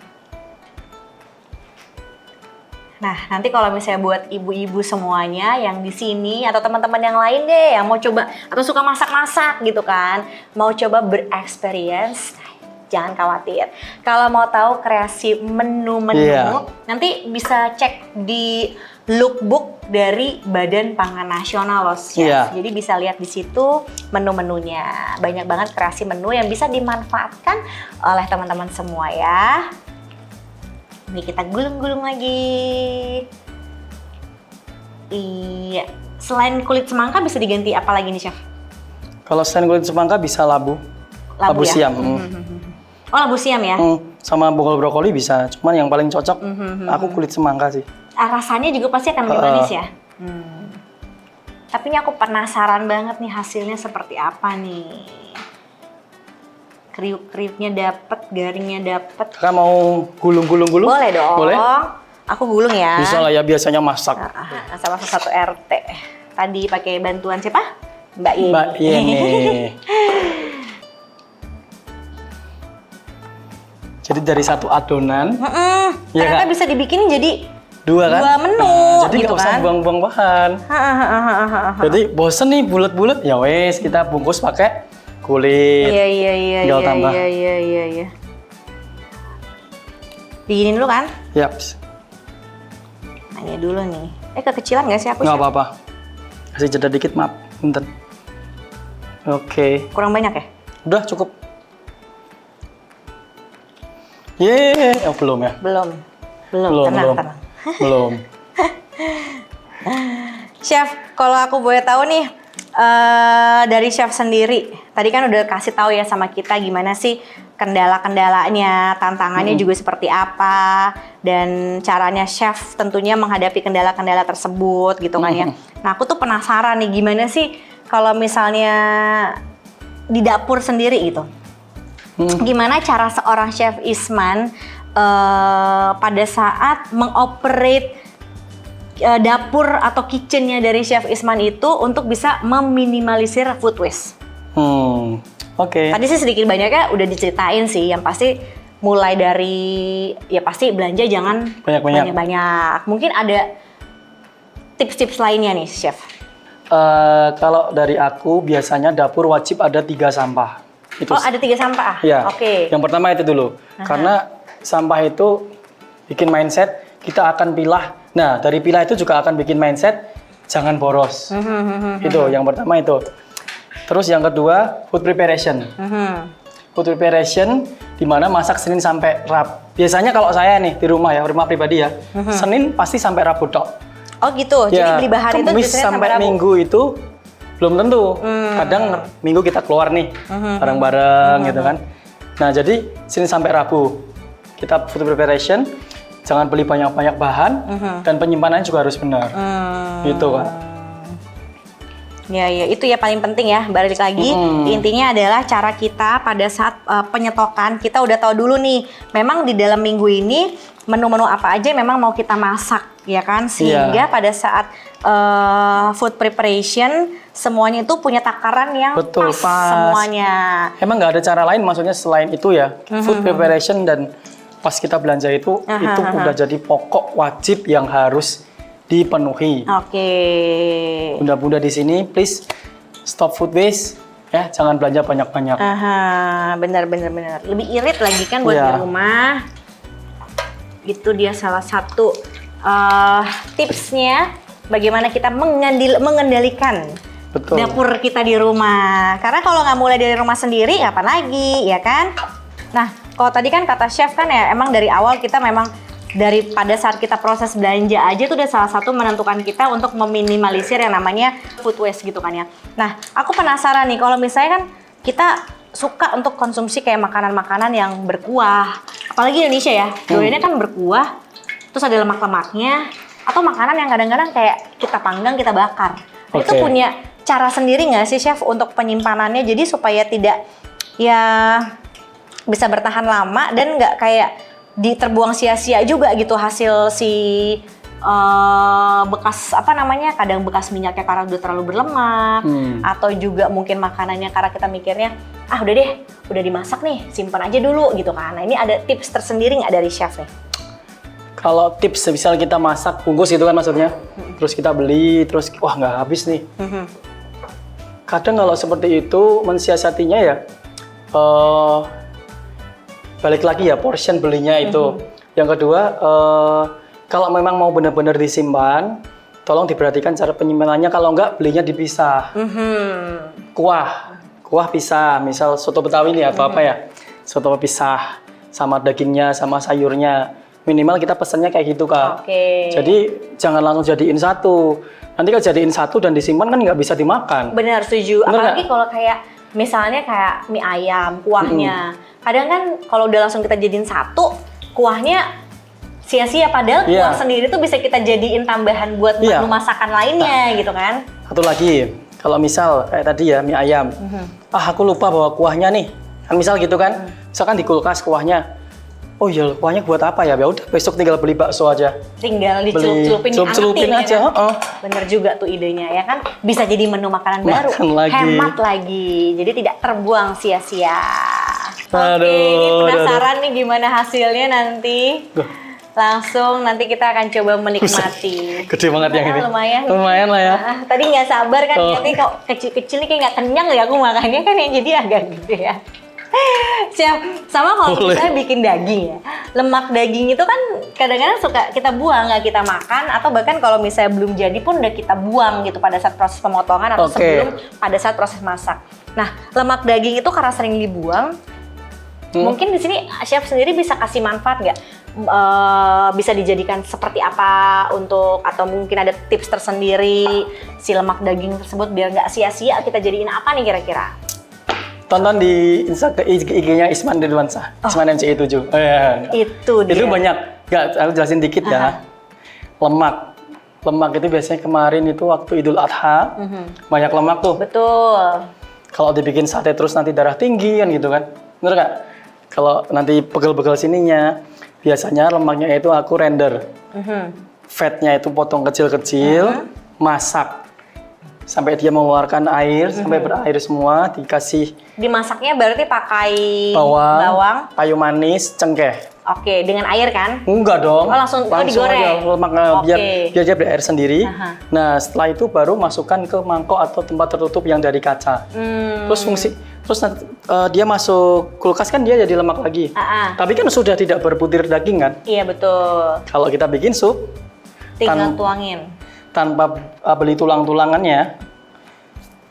Nah, nanti kalau misalnya buat ibu-ibu semuanya yang di sini atau teman-teman yang lain deh yang mau coba atau suka masak-masak gitu kan, mau coba bereksperience, jangan khawatir. Kalau mau tahu kreasi menu-menu, nanti bisa cek di lookbook dari Badan Pangan Nasional loh, Chef. Jadi bisa lihat di situ menu-menunya. Banyak banget kreasi menu yang bisa dimanfaatkan oleh teman-teman semua ya. Ini kita gulung-gulung lagi. Iya. Selain kulit semangka bisa diganti apa lagi nih, Chef? Kalau selain kulit semangka bisa labu ya? Siam. Oh, labu siam ya? Sama bogol brokoli bisa. Cuman yang paling cocok aku kulit semangka sih. Rasanya juga pasti akan lebih manis ya? Tapi ini aku penasaran banget nih hasilnya seperti apa nih. Kriuk-kriuknya dapet, garingnya dapet. Kakak mau gulung-gulung? Boleh dong. Boleh? Aku gulung ya. Bisa lah ya, biasanya masak. Sama satu RT. Tadi pakai bantuan siapa? Mbak Yeni. Mbak Yeni. Jadi dari satu adonan, ya ternyata Kak? bisa dibikin jadi Dua kan? dua menu Jadi gitu nggak usah kan. buang-buang bahan. Jadi bosen nih bulat-bulat, ya wes kita bungkus pakai kulit. Iya. Tinggal tambah. Iya. Diginin dulu kan? Yap. Nanya dulu nih. Kekecilan nggak sih aku? Nggak apa-apa. Kasih jeda dikit, maaf. Bentar. Oke. Kurang banyak ya? Udah cukup. Yeay. Oh, belum ya? Belum. Tenang. Belum. Chef, kalau aku boleh tahu nih, dari chef sendiri, tadi kan udah kasih tahu ya sama kita gimana sih kendala-kendalanya, tantangannya juga seperti apa, dan caranya chef tentunya menghadapi kendala-kendala tersebut gitu kan ya. Nah, aku tuh penasaran nih gimana sih kalau misalnya di dapur sendiri gitu. Gimana cara seorang chef Isman pada saat mengoperate dapur atau kitchennya dari chef Isman itu untuk bisa meminimalisir food waste? Oke. Tadi sih sedikit banyaknya udah diceritain sih, yang pasti mulai dari ya pasti belanja jangan banyak-banyak. Mungkin ada tips-tips lainnya nih, chef. Kalau dari aku biasanya dapur wajib ada 3 sampah. Itu ada 3 sampah? Ya. Oke. Yang pertama itu dulu, karena sampah itu bikin mindset kita akan pilah. Nah, dari pilah itu juga akan bikin mindset jangan boros. Itu yang pertama itu. Terus yang kedua, food preparation. Food preparation di mana masak Senin sampai Rabu. Biasanya kalau saya nih di rumah ya, rumah pribadi ya, Senin pasti sampai Rabu tok. Oh gitu, Ya, jadi beli bahan itu Kamis Senin sampai Rabu? Minggu itu belum tentu. Kadang Minggu kita keluar nih, bareng-bareng gitu kan. Nah, jadi Senin sampai Rabu kita food preparation, jangan beli banyak-banyak bahan, dan penyimpanannya juga harus benar. Gitu kan. Ya, itu ya paling penting ya. Balik lagi, intinya adalah cara kita pada saat penyetokan, kita udah tahu dulu nih, memang di dalam minggu ini menu-menu apa aja yang memang mau kita masak, ya kan? Sehingga pada saat food preparation, semuanya itu punya takaran yang pas semuanya. Emang nggak ada cara lain, maksudnya selain itu ya, food preparation dan pas kita belanja itu udah jadi pokok wajib yang harus dipenuhi. Oke. Bunda-bunda di sini, please stop food waste, ya, jangan belanja banyak-banyak. Benar. Lebih irit lagi kan buat di rumah. Itu dia salah satu tipsnya bagaimana kita mengendalikan dapur kita di rumah. Karena kalau nggak mulai dari rumah sendiri, kapan lagi, ya kan? Nah, kalau tadi kan kata chef kan ya, emang dari awal kita memang pada saat kita proses belanja aja tuh udah salah satu menentukan kita untuk meminimalisir yang namanya food waste gitu kan ya. Nah, aku penasaran nih kalau misalnya kan kita suka untuk konsumsi kayak makanan-makanan yang berkuah. Apalagi Indonesia ya, doyannya kan berkuah, terus ada lemak-lemaknya, atau makanan yang kadang-kadang kayak kita panggang, kita bakar. Itu punya cara sendiri nggak sih chef untuk penyimpanannya jadi supaya tidak ya bisa bertahan lama dan nggak kayak terbuang sia-sia juga gitu hasil si bekas kadang bekas minyaknya karena udah terlalu berlemak, atau juga mungkin makanannya karena kita mikirnya udah deh, udah dimasak nih, simpan aja dulu gitu kan. Nah, ini ada tips tersendiri nggak dari chef nih? Kalau tips misal kita masak bungkus itu kan maksudnya, terus kita beli, terus wah nggak habis nih. Kadang kalau seperti itu mensiasatinya ya balik lagi ya portion belinya itu. Yang kedua, kalau memang mau benar-benar disimpan, tolong diperhatikan cara penyimpanannya. Kalau enggak, belinya dipisah. Kuah pisah. Misal soto Betawi ini atau apa ya, soto pisah sama dagingnya, sama sayurnya. Minimal kita pesannya kayak gitu, Kak. Jadi jangan langsung jadiin satu. Nanti kalau jadiin satu dan disimpan kan nggak bisa dimakan. Benar, setuju. Bener Apalagi kalau kayak misalnya kayak mie ayam, kuahnya. Kadang kan kalau udah langsung kita jadiin satu, kuahnya sia-sia padahal Iya. kuah sendiri tuh bisa kita jadiin tambahan buat Iya. menu masakan lainnya gitu kan. Satu lagi, kalau misal kayak tadi ya mie ayam, aku lupa bawa kuahnya nih, kan misal gitu kan, misalkan di kulkas kuahnya, oh iya kuahnya buat apa ya? Ya udah besok tinggal beli bakso aja. Tinggal Beli dicelup-celupin aja. ya kan? heeh. Bener juga tuh idenya ya kan, bisa jadi menu makanan baru, Makan lagi. hemat lagi, jadi tidak terbuang sia-sia. Aduh, Oke, ini aduh, penasaran nih gimana hasilnya nanti. Duh. Langsung nanti kita akan coba menikmati. Gede banget yang ini. Lumayan. Lumayan lah ya. Tadi nggak sabar kan, Oh. tapi kok kecil-kecil nih kayak nggak kenyang ya aku makannya kan ya, jadi agak gede ya. Siap. Sama kalau Boleh. misalnya bikin daging ya. Lemak daging itu kan kadang-kadang suka kita buang, nggak kita makan, atau bahkan kalau misalnya belum jadi pun udah kita buang gitu pada saat proses pemotongan atau Oke. sebelum pada saat proses masak. Nah, lemak daging itu karena sering dibuang, mungkin di sini chef sendiri bisa kasih manfaat nggak? Bisa dijadikan seperti apa untuk, atau mungkin ada tips tersendiri si lemak daging tersebut biar nggak sia-sia kita jadiin apa nih kira-kira? Tonton di IG-nya Isman Ridwansyah, Isman MCI7. Itu dia. Itu banyak. Nggak, aku jelasin dikit ya. Lemak. Lemak itu biasanya kemarin itu waktu Idul Adha, banyak lemak tuh. Betul. Kalau dibikin sate terus nanti darah tinggi kan gitu kan. Bener nggak? Kalau nanti pegel-pegel sininya, biasanya lemaknya itu aku render. Fatnya itu potong kecil-kecil, masak. Sampai dia mengeluarkan air, sampai berair semua, dikasih Dimasaknya berarti pakai bawang, kayu manis, cengkeh. Oke, dengan air kan? Enggak dong. Oh, langsung digoreng? aja lemaknya, Oke. biar dia berair sendiri. Aha. Nah, setelah itu baru masukkan ke mangkok atau tempat tertutup yang dari kaca. Terus nanti, dia masuk kulkas kan dia jadi lemak lagi. Tapi kan sudah tidak berbutir daging kan? Iya betul. Kalau kita bikin sup Tinggal tuangin. tanpa beli tulang-tulangannya,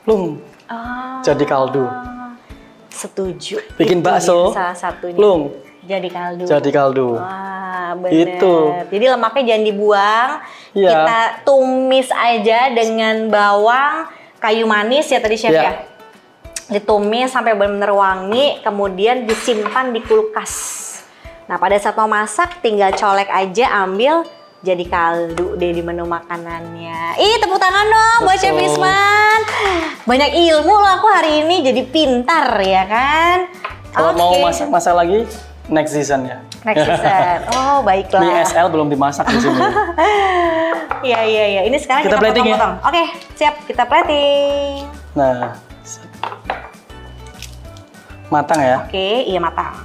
lung, jadi kaldu. Setuju. Bikin Itu bakso, dia salah satunya. lung, Jadi kaldu. jadi kaldu. Wah, bener. Itu. Jadi lemaknya jangan dibuang. Iya. Kita tumis aja dengan bawang, kayu manis ya tadi chef Iya. ya. Ditumis sampai benar-benar wangi, kemudian disimpan di kulkas. Nah, pada saat mau masak tinggal colek aja, ambil, jadi kaldu deh di menu makanannya. Ih, tepuk tangan dong buat Chef Betul. Isman. Banyak ilmu loh aku hari ini, jadi pintar ya kan? Kalau mau Oke. masak-masak lagi, next season ya. Next season. Oh, baiklah. Mie SL belum dimasak di sini. Iya. Ini sekarang Kita kita plating ya? potong-potong. Oke, siap. Kita plating. Nah, matang ya. Oke, iya matang.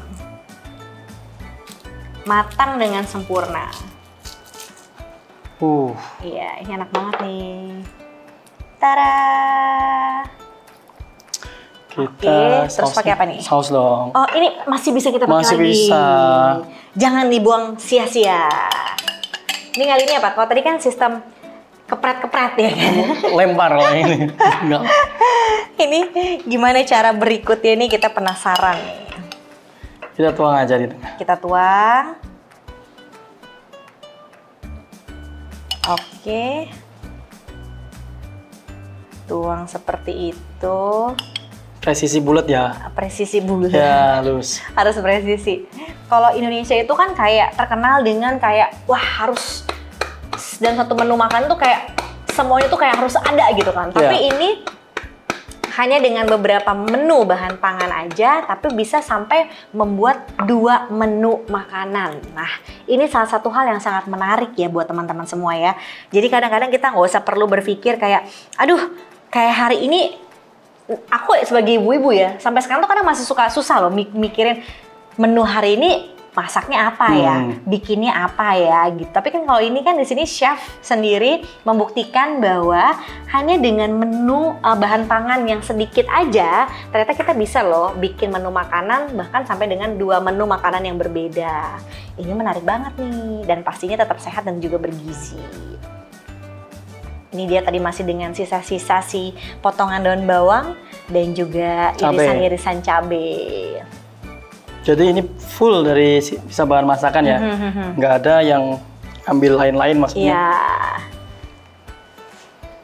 Matang dengan sempurna. Iya, ini enak banget nih. Tara. Kita Oke, terus pakai apa nih? Saus dong. Oh, ini masih bisa kita pakai Masih lagi. bisa. Jangan dibuang sia-sia. Ini kali ini apa? Kalau tadi kan sistem kepret-kepret ya kan? Lempar lah ini. Enggak. Ini gimana cara berikutnya nih, kita penasaran nih. Kita tuang aja di tengah. Kita tuang. Oke. Tuang seperti itu. Presisi bulat ya. Presisi bulat. Ya, halus. Harus presisi. Kalau Indonesia itu kan kayak terkenal dengan kayak wah harus, dan satu menu makan tuh kayak semuanya tuh kayak harus ada gitu kan. Tapi ini hanya dengan beberapa menu bahan pangan aja, tapi bisa sampai membuat 2 menu makanan. Nah, ini salah satu hal yang sangat menarik ya buat teman-teman semua ya. Jadi kadang-kadang kita nggak usah perlu berpikir kayak, aduh, kayak hari ini aku sebagai ibu-ibu ya, sampai sekarang tuh kadang masih suka susah loh mikirin menu hari ini masaknya apa ya, bikinnya apa ya gitu. Tapi kan kalau ini kan di sini chef sendiri membuktikan bahwa hanya dengan menu bahan pangan yang sedikit aja, ternyata kita bisa loh bikin menu makanan bahkan sampai dengan 2 menu makanan yang berbeda. Ini menarik banget nih, dan pastinya tetap sehat dan juga bergizi. Ini dia tadi masih dengan sisa-sisa si potongan daun bawang dan juga irisan-irisan cabai. Jadi ini full dari sisa bahan masakan ya. Nggak ada yang ambil lain-lain maksudnya. Iya.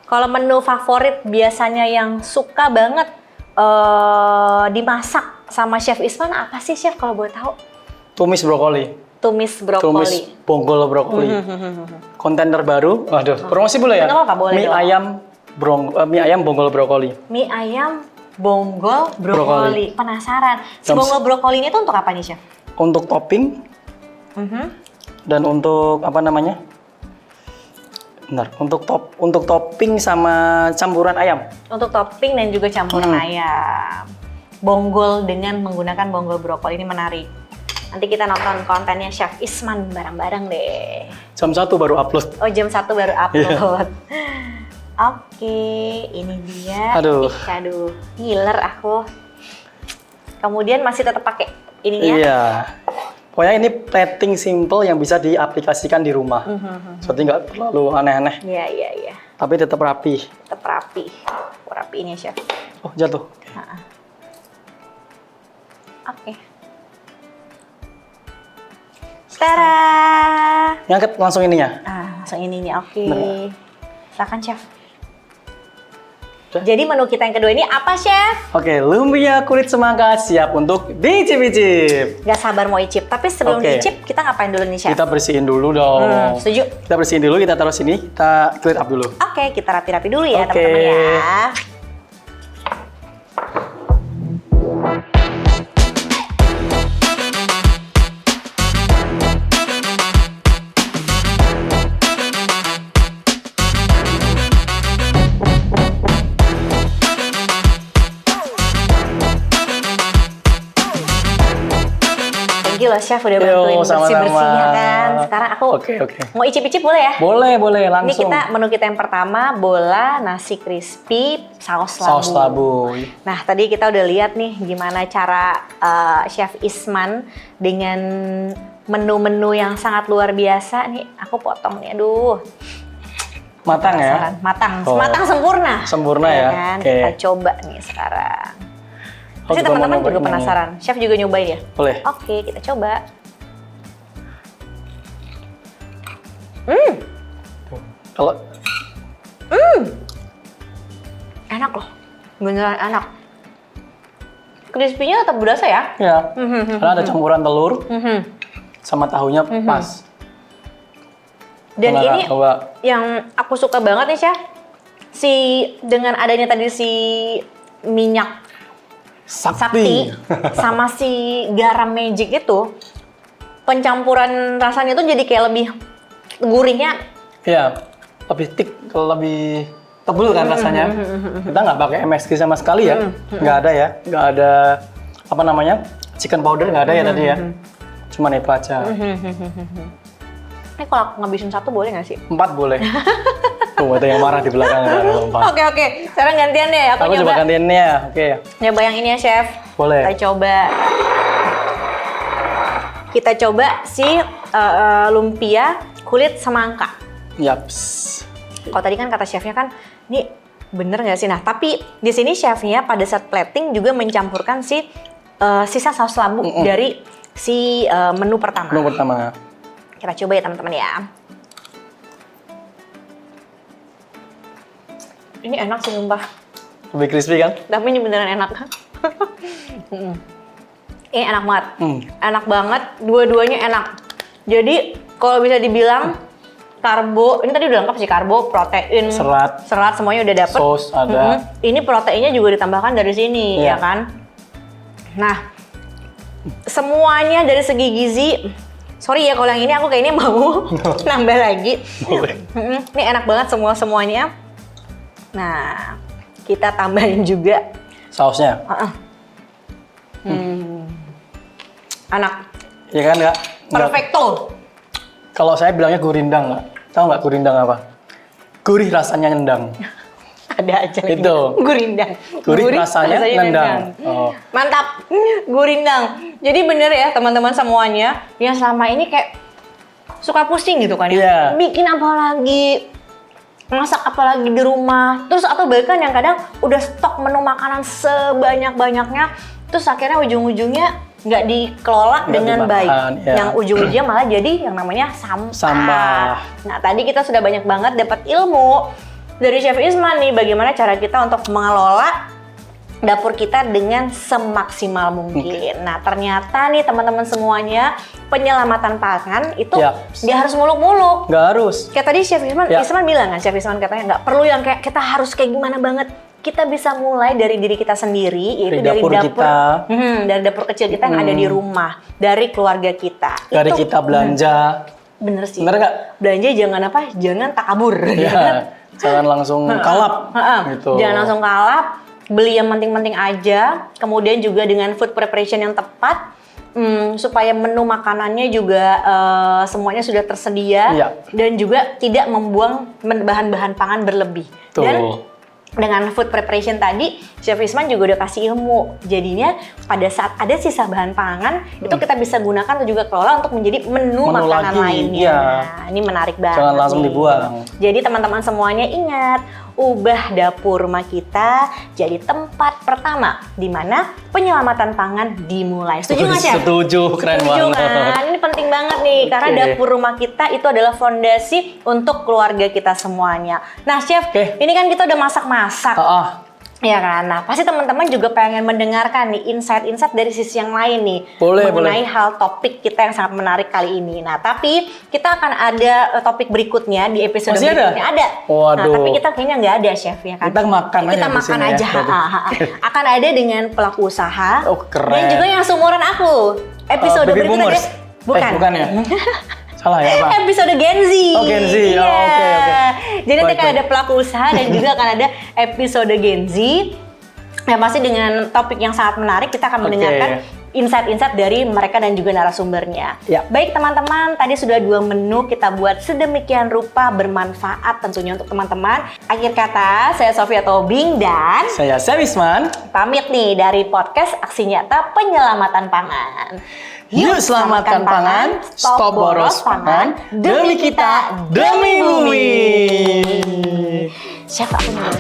Kalau menu favorit biasanya yang suka banget dimasak sama Chef Isman apa sih Chef kalau boleh tahu? Tumis brokoli. tumis brokoli. Tumis bonggol brokoli. Konten terbaru. Waduh, promosi boleh ya? Nggak apa-apa, boleh Mie dong. mie ayam bonggol brokoli. Mie ayam bonggol brokoli. Penasaran. Si bonggol brokoli ini tuh untuk apa nih, Chef? Untuk topping dan untuk apa namanya? Benar, untuk topping sama campuran ayam. Untuk topping dan juga campuran ayam. Bonggol dengan menggunakan bonggol brokoli ini menarik. Nanti kita nonton kontennya Chef Isman bareng-bareng deh. Jam 1 baru upload. Oh, jam 1 baru upload. Oke, ini dia. Aduh. Aduh, ngiler aku. Kemudian masih tetap pakai ininya. Iya. Pokoknya ini plating simple yang bisa diaplikasikan di rumah. Seperti nggak terlalu aneh-aneh. Iya. Tapi tetap rapi. Tetap rapi. Rapi ini, Chef. Oh, jatuh. Oke. Tara. Ngangkat langsung ininya. Langsung ininya. Oke. Bener. Silakan, Chef. Udah. Jadi menu kita yang kedua ini apa, Chef? Oke, lumpia kulit semangka siap untuk dicip-icip. Gak sabar mau icip. Tapi sebelum Oke. dicip, kita ngapain dulu nih, Chef? Kita bersihin dulu dong. Setuju. Kita bersihin dulu, kita taruh sini, kita clear up dulu. Oke, kita rapi-rapi dulu ya, Oke. teman-teman ya. Thank you loh, Chef, udah bantuin bersih-bersihnya kan. Sekarang aku Oke. mau icip-icip boleh ya? Boleh, Ini langsung. menu kita yang pertama, bola nasi crispy saus labu. Saus labu. Nah, tadi kita udah lihat nih gimana cara Chef Isman dengan menu-menu yang sangat luar biasa. Nih, aku potong nih, aduh. Matang ya? Penasaran. Matang, Oh. matang sempurna. Sempurna ya? Kan? Oke. Kita coba nih sekarang. Oh, Pasti juga mau teman-teman juga nyobain nih. penasaran. Chef juga nyobain ya? Boleh. Oke, kita coba. Kalau Enak loh, beneran enak. Crispy-nya tetap berasa ya? ya, karena ada campuran telur sama tahunya pas. Dan Coba, ini coba. yang aku suka banget nih, Chef. Dengan adanya tadi si minyak sakti sama si garam magic itu, pencampuran rasanya tuh jadi kayak lebih gurihnya. Iya, lebih thick, lebih tebel kan rasanya. Kita nggak pakai MSG sama sekali ya, nggak ada ya, nggak ada apa namanya chicken powder nggak ada ya tadi ya. Cuman itu aja. Ini kalau aku ngabisin satu boleh nggak sih? 4 boleh. Tuh ada yang marah di belakang ada lompat. Oke. Sekarang gantian deh, aku Aku coba nyoba. gantiannya, oke. Nyoba yang ini ya, Chef. Boleh. Kita coba. Kita coba si lumpia kulit semangka. Yaps. Kalau tadi kan kata chefnya kan, ini bener nggak sih? Nah, tapi di sini chefnya pada saat plating juga mencampurkan si sisa saus labu dari si menu pertama. Menu pertama. Kita coba ya teman-teman ya. Ini enak sih sumpah. Lebih crispy kan? Tapi ini beneran enak. Ini enak banget. Enak banget, dua-duanya enak. Jadi kalau bisa dibilang karbo, ini tadi udah lengkap sih, karbo, protein, serat semuanya udah dapet. Sos ada. Ini proteinnya juga ditambahkan dari sini, Iya. ya kan? Nah, semuanya dari segi gizi. Sorry ya kalau yang ini aku kayaknya mau nambah lagi. Boleh. Ini enak banget semuanya. Nah, kita tambahin juga. Sausnya. Enak. Iya kan nggak? Perfecto. Kalau saya bilangnya gurindang nggak? Tahu nggak gurindang apa? Gurih rasanya nendang. Ada aja lagi. Itu. Gurindang. Gurih rasanya nendang. Oh. Mantap. Gurindang. Jadi bener ya teman-teman semuanya yang selama ini kayak suka pusing gitu kan ya. Iya. Bikin apa lagi, masak apa lagi di rumah. Terus atau bahkan yang kadang udah stok menu makanan sebanyak-banyaknya. Terus akhirnya ujung-ujungnya nggak dikelola dengan dimakan, baik. ya. Yang ujung-ujungnya malah jadi yang namanya sampah. Sampah. Nah tadi kita sudah banyak banget dapat ilmu dari Chef Isman nih bagaimana cara kita untuk mengelola dapur kita dengan semaksimal mungkin. Nah, ternyata nih teman-teman semuanya, penyelamatan pangan itu nggak harus muluk-muluk. Nggak harus. Kayak tadi Chef Isman bilang kan, Chef Isman katanya nggak perlu yang kayak kita harus kayak gimana banget. Kita bisa mulai dari diri kita sendiri, yaitu dari dapur kita. Dari dapur kecil kita yang ada di rumah, dari keluarga kita. Dari kita belanja. Bener sih. Bener nggak? Belanja jangan takabur. Ya, jangan langsung kalap. Gitu. Jangan langsung kalap. Beli yang penting-penting aja, kemudian juga dengan food preparation yang tepat, supaya menu makanannya juga semuanya sudah tersedia, dan juga tidak membuang bahan-bahan pangan berlebih. Tuh. Dan dengan food preparation tadi, Chef Isman juga udah kasih ilmu. Jadinya pada saat ada sisa bahan pangan, itu kita bisa gunakan atau juga kelola untuk menjadi menu makanan lainnya. Nah, ini menarik banget. Jangan langsung dibuang. Jadi teman-teman semuanya ingat, ubah dapur rumah kita jadi tempat pertama di mana penyelamatan pangan dimulai. Setuju nggak, Chef? Setuju, keren banget. Kan? Ini penting banget nih, karena dapur rumah kita itu adalah fondasi untuk keluarga kita semuanya. Nah, Chef, ini kan kita udah masak-masak. Ya kan, nah pasti teman-teman juga pengen mendengarkan nih insight-insight dari sisi yang lain nih mengenai hal topik kita yang sangat menarik kali ini. Nah tapi kita akan ada topik berikutnya di episode berikutnya ada. Nah tapi kita kayaknya nggak ada, Chef, ya kan? Kita makan aja. Akan ada dengan pelaku usaha keren. Dan juga yang seumuran aku. Episode berikutnya bukan ya? Salah ya, Pak? Episode Gen Z. Oh, Gen Z. Iya. Oke. Jadi nanti akan ada pelaku usaha dan juga akan ada episode Gen Z. Yang pasti dengan topik yang sangat menarik, kita akan mendengarkan insight-insight dari mereka dan juga narasumbernya. Baik teman-teman, tadi sudah 2 menu kita buat sedemikian rupa bermanfaat tentunya untuk teman-teman. Akhir kata, saya Sofia Tobing dan saya Chef Isman. Pamit nih dari podcast Aksi Nyata Penyelamatan Pangan. Yuk selamatkan pangan, stop boros pangan, demi kita, demi bumi. Chef, aku mau